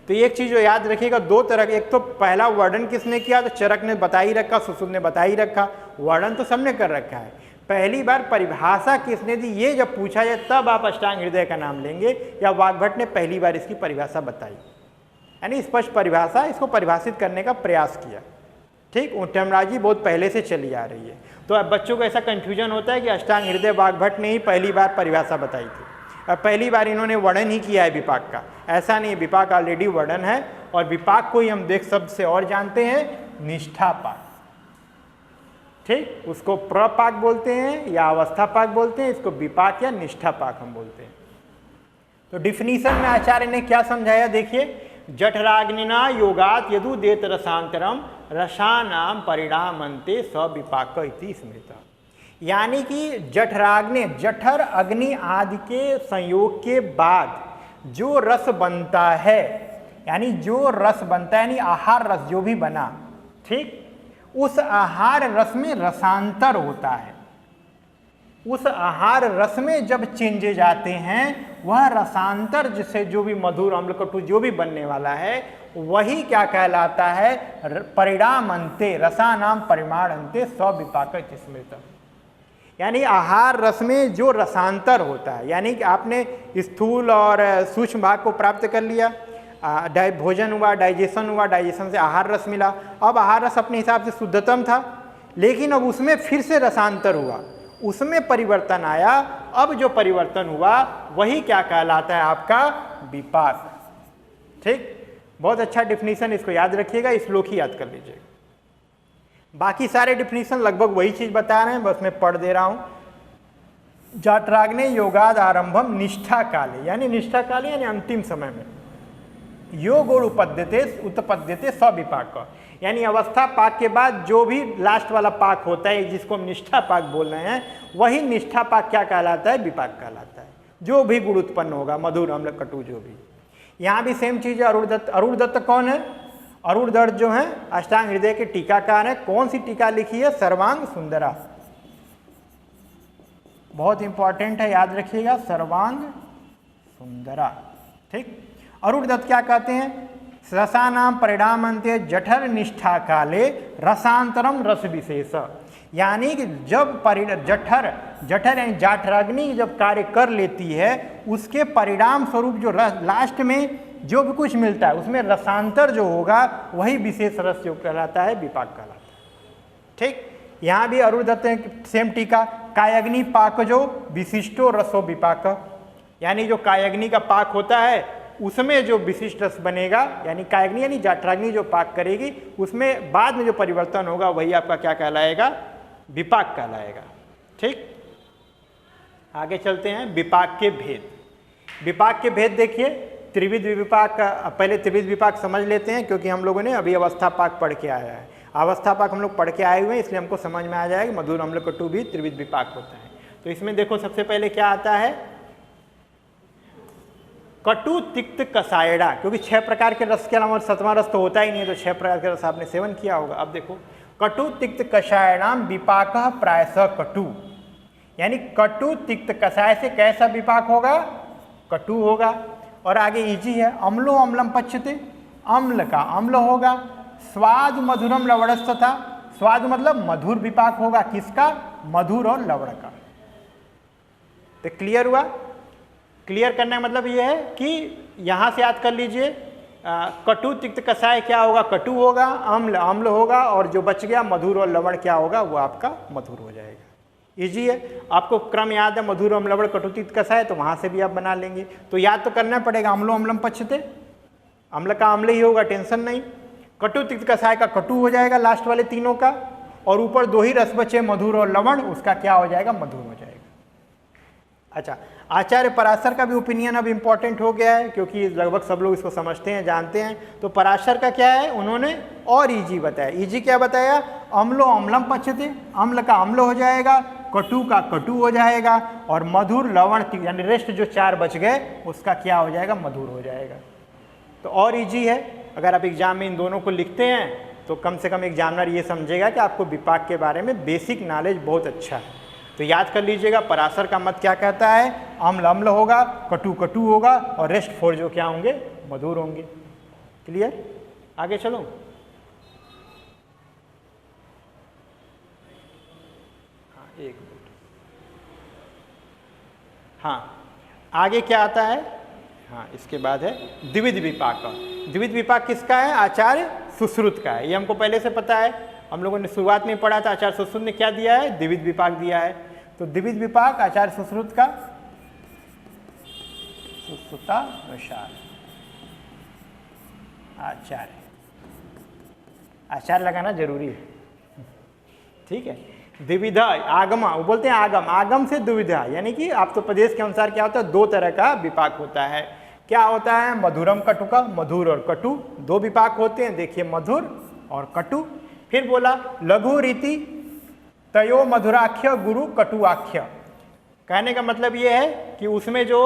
तो एक चीज़ जो याद रखिएगा, दो तरह के, एक तो पहला वर्णन किसने किया? तो चरक ने बता ही रखा, सुश्रुत ने बता ही रखा, वर्णन तो सबने कर रखा है। पहली बार परिभाषा किसने दी, ये जब पूछा जाए तब आप अष्टांग हृदय का नाम लेंगे, या वाग्भट ने पहली बार इसकी परिभाषा बताई, यानी स्पष्ट परिभाषा, इसको परिभाषित करने का प्रयास किया। ठीक, टर्मोलॉजी बहुत पहले से चली आ रही है। तो अब बच्चों को ऐसा कन्फ्यूजन होता है कि अष्टांग हृदय वाग्भट ने ही पहली बार परिभाषा बताई थी, अब पहली बार इन्होंने वर्णन ही किया है विपाक का। ऐसा नहीं, विपाक ऑलरेडी वर्णन है, और विपाक को ही हम देख शब्द से और जानते हैं, निष्ठापाक। ठीक, उसको प्रपाक बोलते हैं या अवस्था पाक बोलते हैं, इसको विपाक या निष्ठापाक हम बोलते हैं। तो डिफिनीशन में आचार्य ने क्या समझाया देखिए, जठराग्निना योगात यदुदेत रसांतरम रसानाम परिणामन्ते सविपाक इति स्मृता। यानी कि जठराग्नि, जठर अग्नि आदि के संयोग के बाद जो रस बनता है, यानी जो रस बनता है, यानी आहार रस जो भी बना, ठीक, उस आहार रस में रसांतर होता है। उस आहार रस में जब चेंजेज आते हैं, वह रसांतर जिससे जो भी मधुर अम्ल कटु जो भी बनने वाला है, वही क्या कहलाता है? परिणाम अंते, रसानाम परिमाण अंते सविपाक स्मृत। यानी आहार रस में जो रसांतर होता है, यानी कि आपने स्थूल और सूक्ष्म भाग को प्राप्त कर लिया, भोजन हुआ, डाइजेशन हुआ, डाइजेशन से आहार रस मिला। अब आहार रस अपने हिसाब से शुद्धतम था, लेकिन अब उसमें फिर से रसांतर हुआ, उसमें परिवर्तन आया। अब जो परिवर्तन हुआ वही क्या कहलाता है? आपका विपाक। ठीक, बहुत अच्छा डिफिनीशन, इसको याद रखिएगा, इस श्लोक ही याद कर लीजिएगा। बाकी सारे डिफिनीशन लगभग वही चीज बता रहे हैं, बस मैं पढ़ दे रहा हूं। जठराग्नि योगाद आरंभम निष्ठा काले, यानी निष्ठा काले यानी अंतिम समय में, योग और उत्पद्यते सविपाक, यानी अवस्था पाक के बाद जो भी लास्ट वाला पाक होता है, जिसको हम निष्ठा पाक बोल रहे हैं, वही निष्ठा पाक क्या कहलाता है? विपाक कहलाता है। जो भी गुण उत्पन्न होगा, मधुर अम्ल कटु जो भी। यहाँ भी सेम चीज है। अरुण दत्त, अरुण दत्त कौन है? अरुण दत्त जो है अष्टांग हृदय के टीकाकार है। कौन सी टीका लिखी है? सर्वांग सुंदरा, बहुत इंपॉर्टेंट है, याद रखिएगा, सर्वांग सुंदरा। ठीक, अरुण दत्त क्या कहते हैं? रसानाम परिणामन्ते जठर निष्ठा काले रसांतरम रस विशेष, यानी कि जब जठर यानी जाठराग्नि जब कार्य कर लेती है उसके परिणाम स्वरूप जो रस लास्ट में जो भी कुछ मिलता है उसमें रसांतर जो होगा वही विशेष रस जो कहलाता है विपाक कहलाता है। ठीक, यहाँ भी अरुण दत्त सेम टीका, कायग्नि पाक जो विशिष्टो रसो विपाक, यानी जो कायग्नि का पाक होता है उसमें जो विशिष्ट रस बनेगा, यानी कायग्नि यानी जाठराग्नि जो पाक करेगी उसमें बाद में जो परिवर्तन होगा वही आपका क्या कहलाएगा, विपाक कहलाएगा। ठीक, आगे चलते हैं विपाक के भेद। विपाक के भेद देखिए, त्रिविध विपाक का पहले त्रिविध विपाक समझ लेते हैं क्योंकि हम लोगों ने अभी अवस्था पाक पढ़ के आया है। अवस्था पाक हम लोग पढ़ के आए हुए हैं इसलिए हमको समझ में आ जाएगा मधुर अम्ल कटु भी त्रिविध विपाक होता है। तो इसमें देखो सबसे पहले क्या आता है, कटु तिक्त कसायड़ा, क्योंकि 6 प्रकार के रस के अलावा 7वां रस तो होता ही नहीं है, तो 6 प्रकार के रस आपने सेवन किया होगा। अब देखो कटु तिक्त कषायणाम विपाक प्रायशः कटु, यानी कटु तिक्त कषाय से कैसा विपाक होगा, कटु होगा। और आगे इजी है, अम्लो अम्लम पच्यते, अम्ल का अम्ल होगा, स्वाद मधुरम लवणस्थ था, स्वाद मतलब मधुर विपाक होगा, किसका, मधुर और लवण का। तो क्लियर हुआ, क्लियर करने का मतलब ये है कि यहाँ से याद कर लीजिए कटु तिक्त कषाय क्या होगा, कटु होगा, अम्ल अम्ल होगा, और जो बच गया मधुर और लवण क्या होगा, वो आपका मधुर हो जाएगा। इजी है, आपको क्रम याद है, मधुर अम्ल लवण कटु तिक्त कषाय, तो वहाँ से भी आप बना लेंगे। तो याद तो करना पड़ेगा, अम्लो अम्लम पच्यते, अम्ल का अम्ल ही होगा, टेंशन नहीं। कटु तिक्त कषाय का कटु हो जाएगा लास्ट वाले तीनों का, और ऊपर 2 ही रस बचे मधुर और लवण, उसका क्या हो जाएगा, मधुर हो जाएगा। अच्छा, आचार्य पराशर का भी ओपिनियन अब इम्पॉर्टेंट हो गया है क्योंकि लगभग सब लोग इसको समझते हैं, जानते हैं। तो पराशर का क्या है, उन्होंने और इजी बताया। इजी क्या बताया, अम्लो अम्लम पच्यते, अम्ल का अम्ल हो जाएगा, कटु का कटु हो जाएगा, और मधुर लवण यानी रेस्ट जो 4 बच गए उसका क्या हो जाएगा, मधुर हो जाएगा। तो और इजी है, अगर आप एग्जाम में इन दोनों को लिखते हैं तो कम से कम एग्जामिनर ये समझेगा कि आपको विपाक के बारे में बेसिक नॉलेज बहुत अच्छा है। तो याद कर लीजिएगा, पराशर का मत क्या कहता है, अम्ल अम्ल होगा, कटु कटु होगा, और रेस्ट 4 जो क्या होंगे, मधुर होंगे। क्लियर, आगे चलो। हाँ, एक मिनट, हाँ आगे क्या आता है, हाँ इसके बाद है द्विविध विपाक। द्विविध विपाक किसका है, आचार्य सुश्रुत का है, ये हमको पहले से पता है, हम लोगों ने शुरुआत में पढ़ा था। आचार्य सुश्रुत ने क्या दिया है, द्विविध विपाक दिया है। तो द्विविध विपाक आचार्य सुश्रुत का सुश्रुतानुसार आचार्य, आचार्य लगाना जरूरी है, ठीक है। द्विविधा आगम, वो बोलते हैं आगम, आगम से द्विविधा, यानी कि आप तो प्रदेश के अनुसार क्या होता है, 2 तरह का विपाक होता है। क्या होता है, मधुरम कटु का, मधुर और कटु 2 विपाक होते हैं। देखिए मधुर और कटु। फिर बोला लघु रीति तयो मधुराख्य गुरु कटुआख्य, कहने का मतलब ये है कि उसमें जो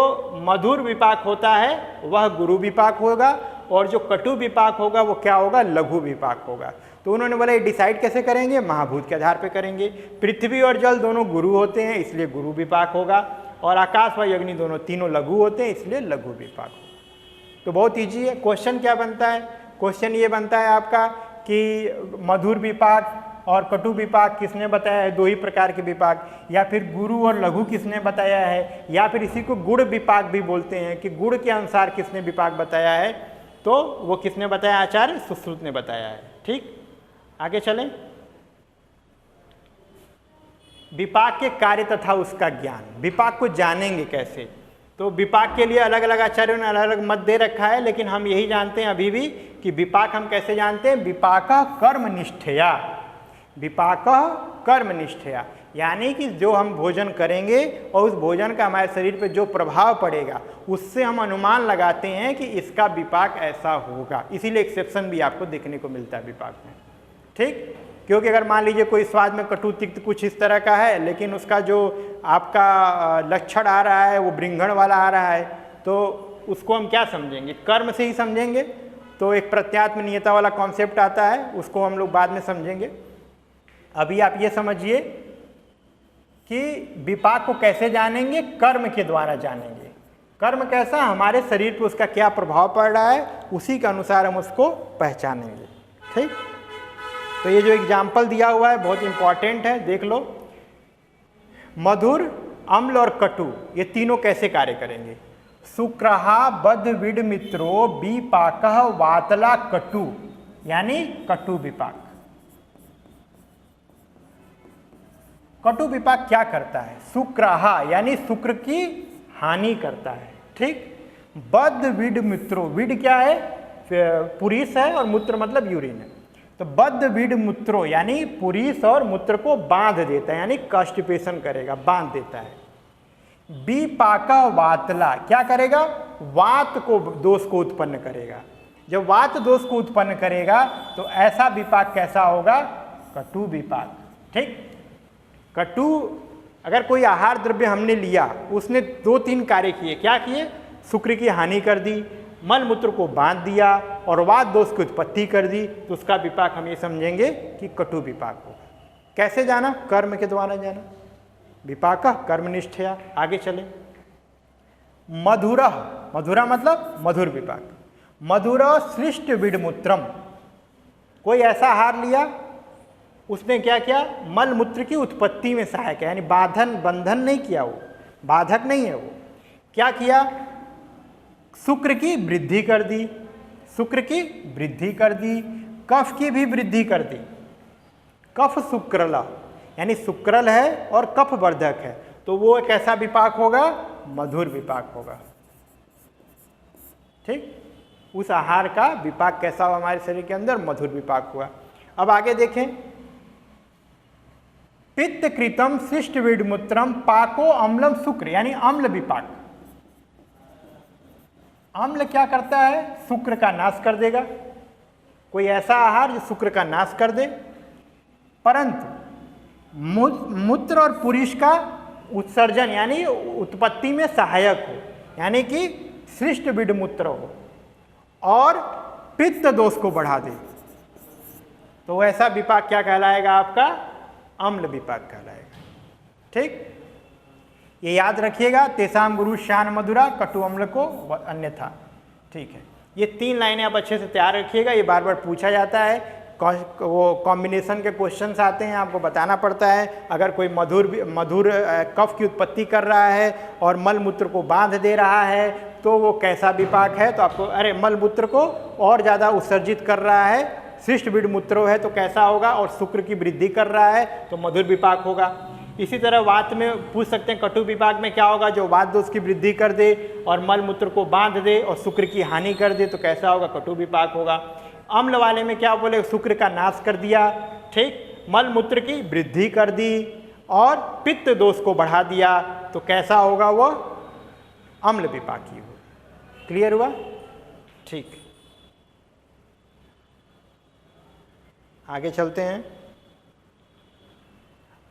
मधुर विपाक होता है वह गुरु विपाक होगा, और जो कटु विपाक होगा वो क्या होगा, लघु विपाक होगा। तो उन्होंने बोला ये डिसाइड कैसे करेंगे, महाभूत के आधार पे करेंगे। पृथ्वी और जल दोनों गुरु होते हैं इसलिए गुरु विपाक होगा, और आकाश व अग्नि दोनों तीनों लघु होते हैं इसलिए लघु विपाक होगा। तो बहुत ईजी है। क्वेश्चन क्या बनता है, क्वेश्चन ये बनता है आपका कि मधुर विपाक और कटु विपाक किसने बताया है, 2 ही प्रकार के विपाक, या फिर गुरु और लघु किसने बताया है, या फिर इसी को गुण विपाक भी बोलते हैं कि गुण के अनुसार किसने विपाक बताया है, तो वो किसने बताया, आचार्य सुश्रुत ने बताया है। ठीक, आगे चलें। विपाक के कार्य तथा उसका ज्ञान, विपाक को जानेंगे कैसे, तो विपाक के लिए अलग अलग आचार्यों ने अलग अलग मत दे रखा है, लेकिन हम यही जानते हैं अभी भी कि विपाक हम कैसे जानते हैं, विपाक कर्मनिष्ठया, विपाक कर्मनिष्ठया, यानी कि जो हम भोजन करेंगे और उस भोजन का हमारे शरीर पे जो प्रभाव पड़ेगा उससे हम अनुमान लगाते हैं कि इसका विपाक ऐसा होगा। इसीलिए एक्सेप्शन भी आपको देखने को मिलता है विपाक में। ठीक, क्योंकि अगर मान लीजिए कोई स्वाद में कटु तिक्त कुछ इस तरह का है, लेकिन उसका जो आपका लक्षण आ रहा है वो बृंघण वाला आ रहा है, तो उसको हम क्या समझेंगे, कर्म से ही समझेंगे। तो एक प्रत्यात्म नियता वाला कॉन्सेप्ट आता है, उसको हम लोग बाद में समझेंगे। अभी आप ये समझिए कि विपाक को कैसे जानेंगे, कर्म के द्वारा जानेंगे। कर्म कैसा, हमारे शरीर पर उसका क्या प्रभाव पड़ रहा है, उसी के अनुसार हम उसको पहचानेंगे। ठीक, तो ये जो एग्जाम्पल दिया हुआ है बहुत इंपॉर्टेंट है, देख लो। मधुर, अम्ल और कटु ये तीनों कैसे कार्य करेंगे। शुक्रहा बद विड मित्रो विपाकः वातला कटु, यानी कटु विपाक। कटु विपाक क्या करता है, शुक्रहा यानी शुक्र की हानि करता है। ठीक, बद विड मित्रो, विड क्या है, पुरुष है और मूत्र मतलब यूरिन है, तो बद विड मूत्रो यानी पुरुष और मूत्र को बांध देता है, यानी कॉन्स्टिपेशन करेगा, बांध देता है। विपाका वातला क्या करेगा, वात को दोष को उत्पन्न करेगा। जब वात दोष को उत्पन्न करेगा तो ऐसा विपाक कैसा होगा, कटु विपाक। ठीक, कटु, अगर कोई आहार द्रव्य हमने लिया, उसने 2-3 कार्य किए, क्या किए, शुक्र की हानि कर दी, मल मूत्र को बांध दिया और वात दोष की उत्पत्ति कर दी, तो उसका विपाक हम ये समझेंगे कि कटु विपाक होगा। कैसे जाना, कर्म के द्वारा जाना, विपाक कर्मनिष्ठया। आगे चले, मधुर, मधुरा मतलब मधुर विपाक। मधुर सृष्ट विडमूत्रम, कोई ऐसा आहार लिया, उसने क्या किया, मल मूत्र की उत्पत्ति में सहायक है, यानी बंधन नहीं किया, वो बाधक नहीं है, वो क्या किया, शुक्र की वृद्धि कर दी, शुक्र की वृद्धि कर दी, कफ की भी वृद्धि कर दी। कफ शुक्रला यानी शुक्रल है और कफ वर्धक है, तो वो कैसा विपाक होगा, मधुर विपाक होगा। ठीक, उस आहार का विपाक कैसा हुआ हमारे शरीर के अंदर, मधुर विपाक हुआ। अब आगे देखें, पित्त कृतम शिष्ट विडमूत्रम पाको अम्लम शुक्र, यानी अम्ल विपाक। अम्ल क्या करता है, शुक्र का नाश कर देगा। कोई ऐसा आहार जो शुक्र का नाश कर दे, परंतु मूत्र और पुरुष का उत्सर्जन यानी उत्पत्ति में सहायक हो, यानी कि सृष्ट विडमूत्र हो और पित्त दोष को बढ़ा दे, तो ऐसा विपाक क्या कहलाएगा, आपका अम्ल विपाक कहलाएगा। ठीक, ये याद रखिएगा, तेसाम गुरु शान मधुरा कटु अम्ल को अन्यथा। ठीक है, ये 3 लाइनें आप अच्छे से तैयार रखिएगा, ये बार बार पूछा जाता है, वो कॉम्बिनेशन के क्वेश्चंस आते हैं, आपको बताना पड़ता है। अगर कोई मधुर कफ की उत्पत्ति कर रहा है और मल मूत्र को बांध दे रहा है, तो वो कैसा विपाक है, तो आपको, अरे मल मूत्र को और ज़्यादा उत्सर्जित कर रहा है, सृष्ट विडमूत्रो है तो कैसा होगा, और शुक्र की वृद्धि कर रहा है तो मधुर विपाक होगा। इसी तरह वात में पूछ सकते हैं, कटु विपाक में क्या होगा, जो वात दोष की वृद्धि कर दे और मल मूत्र को बांध दे और शुक्र की हानि कर दे, तो कैसा होगा, कटु विपाक होगा। अम्ल वाले में क्या बोले, शुक्र का नाश कर दिया, ठीक, मल मूत्र की वृद्धि कर दी और पित्त दोष को बढ़ा दिया, तो कैसा होगा, वो अम्ल विपाकी हो। क्लियर हुआ। ठीक, आगे चलते हैं।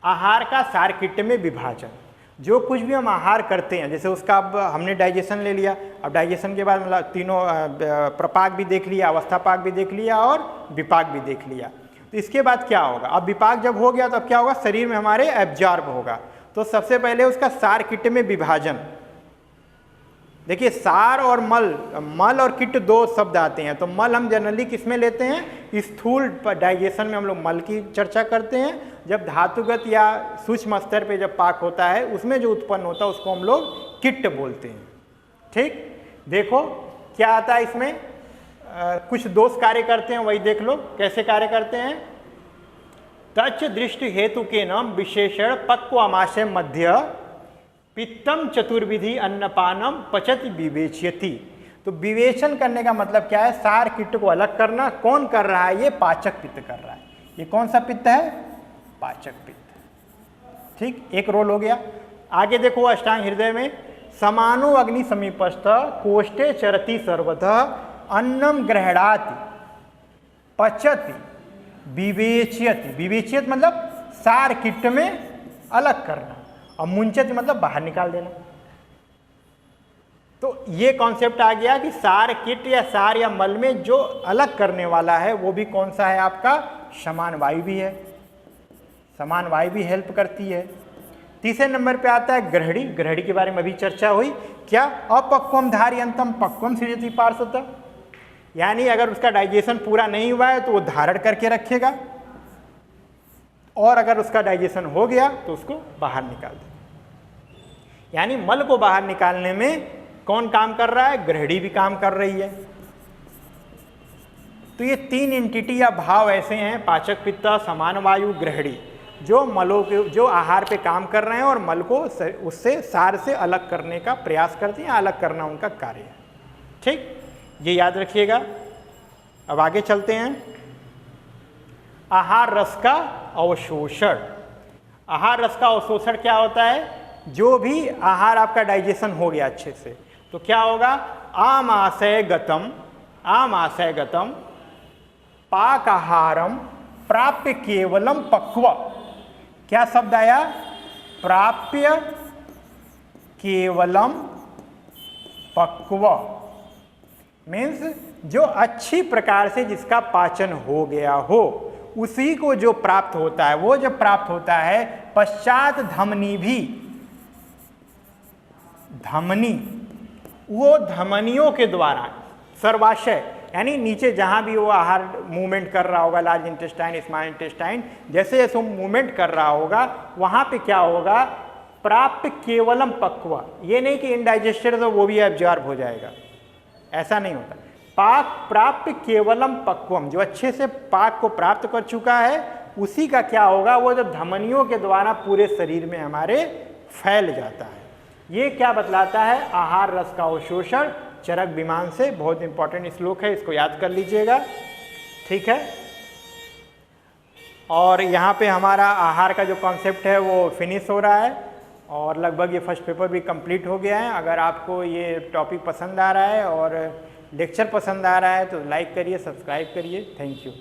आहार का सारकिट्य में विभाजन, जो कुछ भी हम आहार करते हैं, जैसे उसका अब हमने डाइजेशन ले लिया, अब डाइजेशन के बाद मतलब तीनों प्रपाक भी देख लिया, अवस्थापाक भी देख लिया और विपाक भी देख लिया, तो इसके बाद क्या होगा, अब विपाक जब हो गया तो अब क्या होगा, शरीर में हमारे एब्जॉर्ब होगा। तो सबसे पहले उसका सारकिट्य में विभाजन। देखिए, सार और मल और किट 2 शब्द आते हैं, तो मल हम जनरली किस में लेते हैं, स्थूल डाइजेशन में हम लोग मल की चर्चा करते हैं। जब धातुगत या सूक्ष्म स्तर पे जब पाक होता है, उसमें जो उत्पन्न होता है उसको हम लोग किट बोलते हैं। ठीक, देखो क्या आता है इसमें, कुछ दोष कार्य करते हैं, वही देख लो कैसे कार्य करते हैं। तच्च दृष्टि हेतु के नाम विशेषण पक्व आमाशय मध्य पित्तम चतुर्विधि अन्नपानम पचति विवेच्यति। तो विवेचन करने का मतलब क्या है, सार किट को अलग करना। कौन कर रहा है, ये पाचक पित्त कर रहा है। ये कौन सा पित्त है, पाचक पित्त। ठीक, एक रोल हो गया। आगे देखो अष्टांग हृदय में, समानो अग्नि समीपस्थ कोष्ठे चरति सर्वतः अन्नम ग्रहणाति पचति विवेच्यति। विवेच्यत मतलब सार किट में अलग करना, और मुंचत मतलब बाहर निकाल देना। तो ये कॉन्सेप्ट आ गया कि सार किट या सार या मल में जो अलग करने वाला है वो भी कौन सा है, आपका समान वायु भी है। समान वायु भी हेल्प करती है। तीसरे नंबर पे आता है ग्रहणी। ग्रहणी के बारे में अभी चर्चा हुई। क्या? अपक्वम धारयंतम पक्वम सृजति पार्षद, यानी अगर उसका डाइजेशन पूरा नहीं हुआ है तो वो धारण करके रखेगा, और अगर उसका डाइजेशन हो गया तो उसको बाहर निकाल दे। यानी मल को बाहर निकालने में कौन काम कर रहा है? ग्रहणी भी काम कर रही है। तो ये 3 एंटिटी या भाव ऐसे हैं, पाचक, पित्त, समान वायु, ग्रहणी, जो मलों के, जो आहार पे काम कर रहे हैं और मल को उससे, सार से अलग करने का प्रयास करते हैं, अलग करना उनका कार्य है। ठीक, ये याद रखिएगा। अब आगे चलते हैं। आहार रस का अवशोषण। आहार रस का अवशोषण क्या होता है? जो भी आहार आपका डाइजेशन हो गया अच्छे से, तो क्या होगा? आमाशयगतम, आमाशयगतम पाकाहारम प्राप्य केवलम पक्व। क्या शब्द आया? प्राप्य केवलम पक्व, मीन्स जो अच्छी प्रकार से जिसका पाचन हो गया हो उसी को जो प्राप्त होता है, वो जब प्राप्त होता है पश्चात धमनी भी, धमनी, वो धमनियों के द्वारा सर्वाशय, यानी नीचे जहां भी वो आहार मूवमेंट कर रहा होगा, लार्ज इंटेस्टाइन, स्मॉल इंटेस्टाइन, जैसे जैसे मूवमेंट कर रहा होगा वहां पे क्या होगा? प्राप्य केवलम पक्व। ये नहीं कि इनडाइजेस्टेड तो वो भी एब्जॉर्ब हो जाएगा, ऐसा नहीं होता। पाक प्राप्य केवलम पक्वम, जो अच्छे से पाक को प्राप्त कर चुका है उसी का क्या होगा? वो जब धमनियों के द्वारा पूरे शरीर में हमारे फैल जाता है। ये क्या बतलाता है? आहार रस का अवशोषण चरक विमान से। बहुत इंपॉर्टेंट श्लोक है, इसको याद कर लीजिएगा। ठीक है, और यहाँ पे हमारा आहार का जो कॉन्सेप्ट है वो फिनिश हो रहा है और लगभग ये फर्स्ट पेपर भी कंप्लीट हो गया है। अगर आपको ये टॉपिक पसंद आ रहा है और लेक्चर पसंद आ रहा है तो लाइक करिए, सब्सक्राइब करिए। Thank you.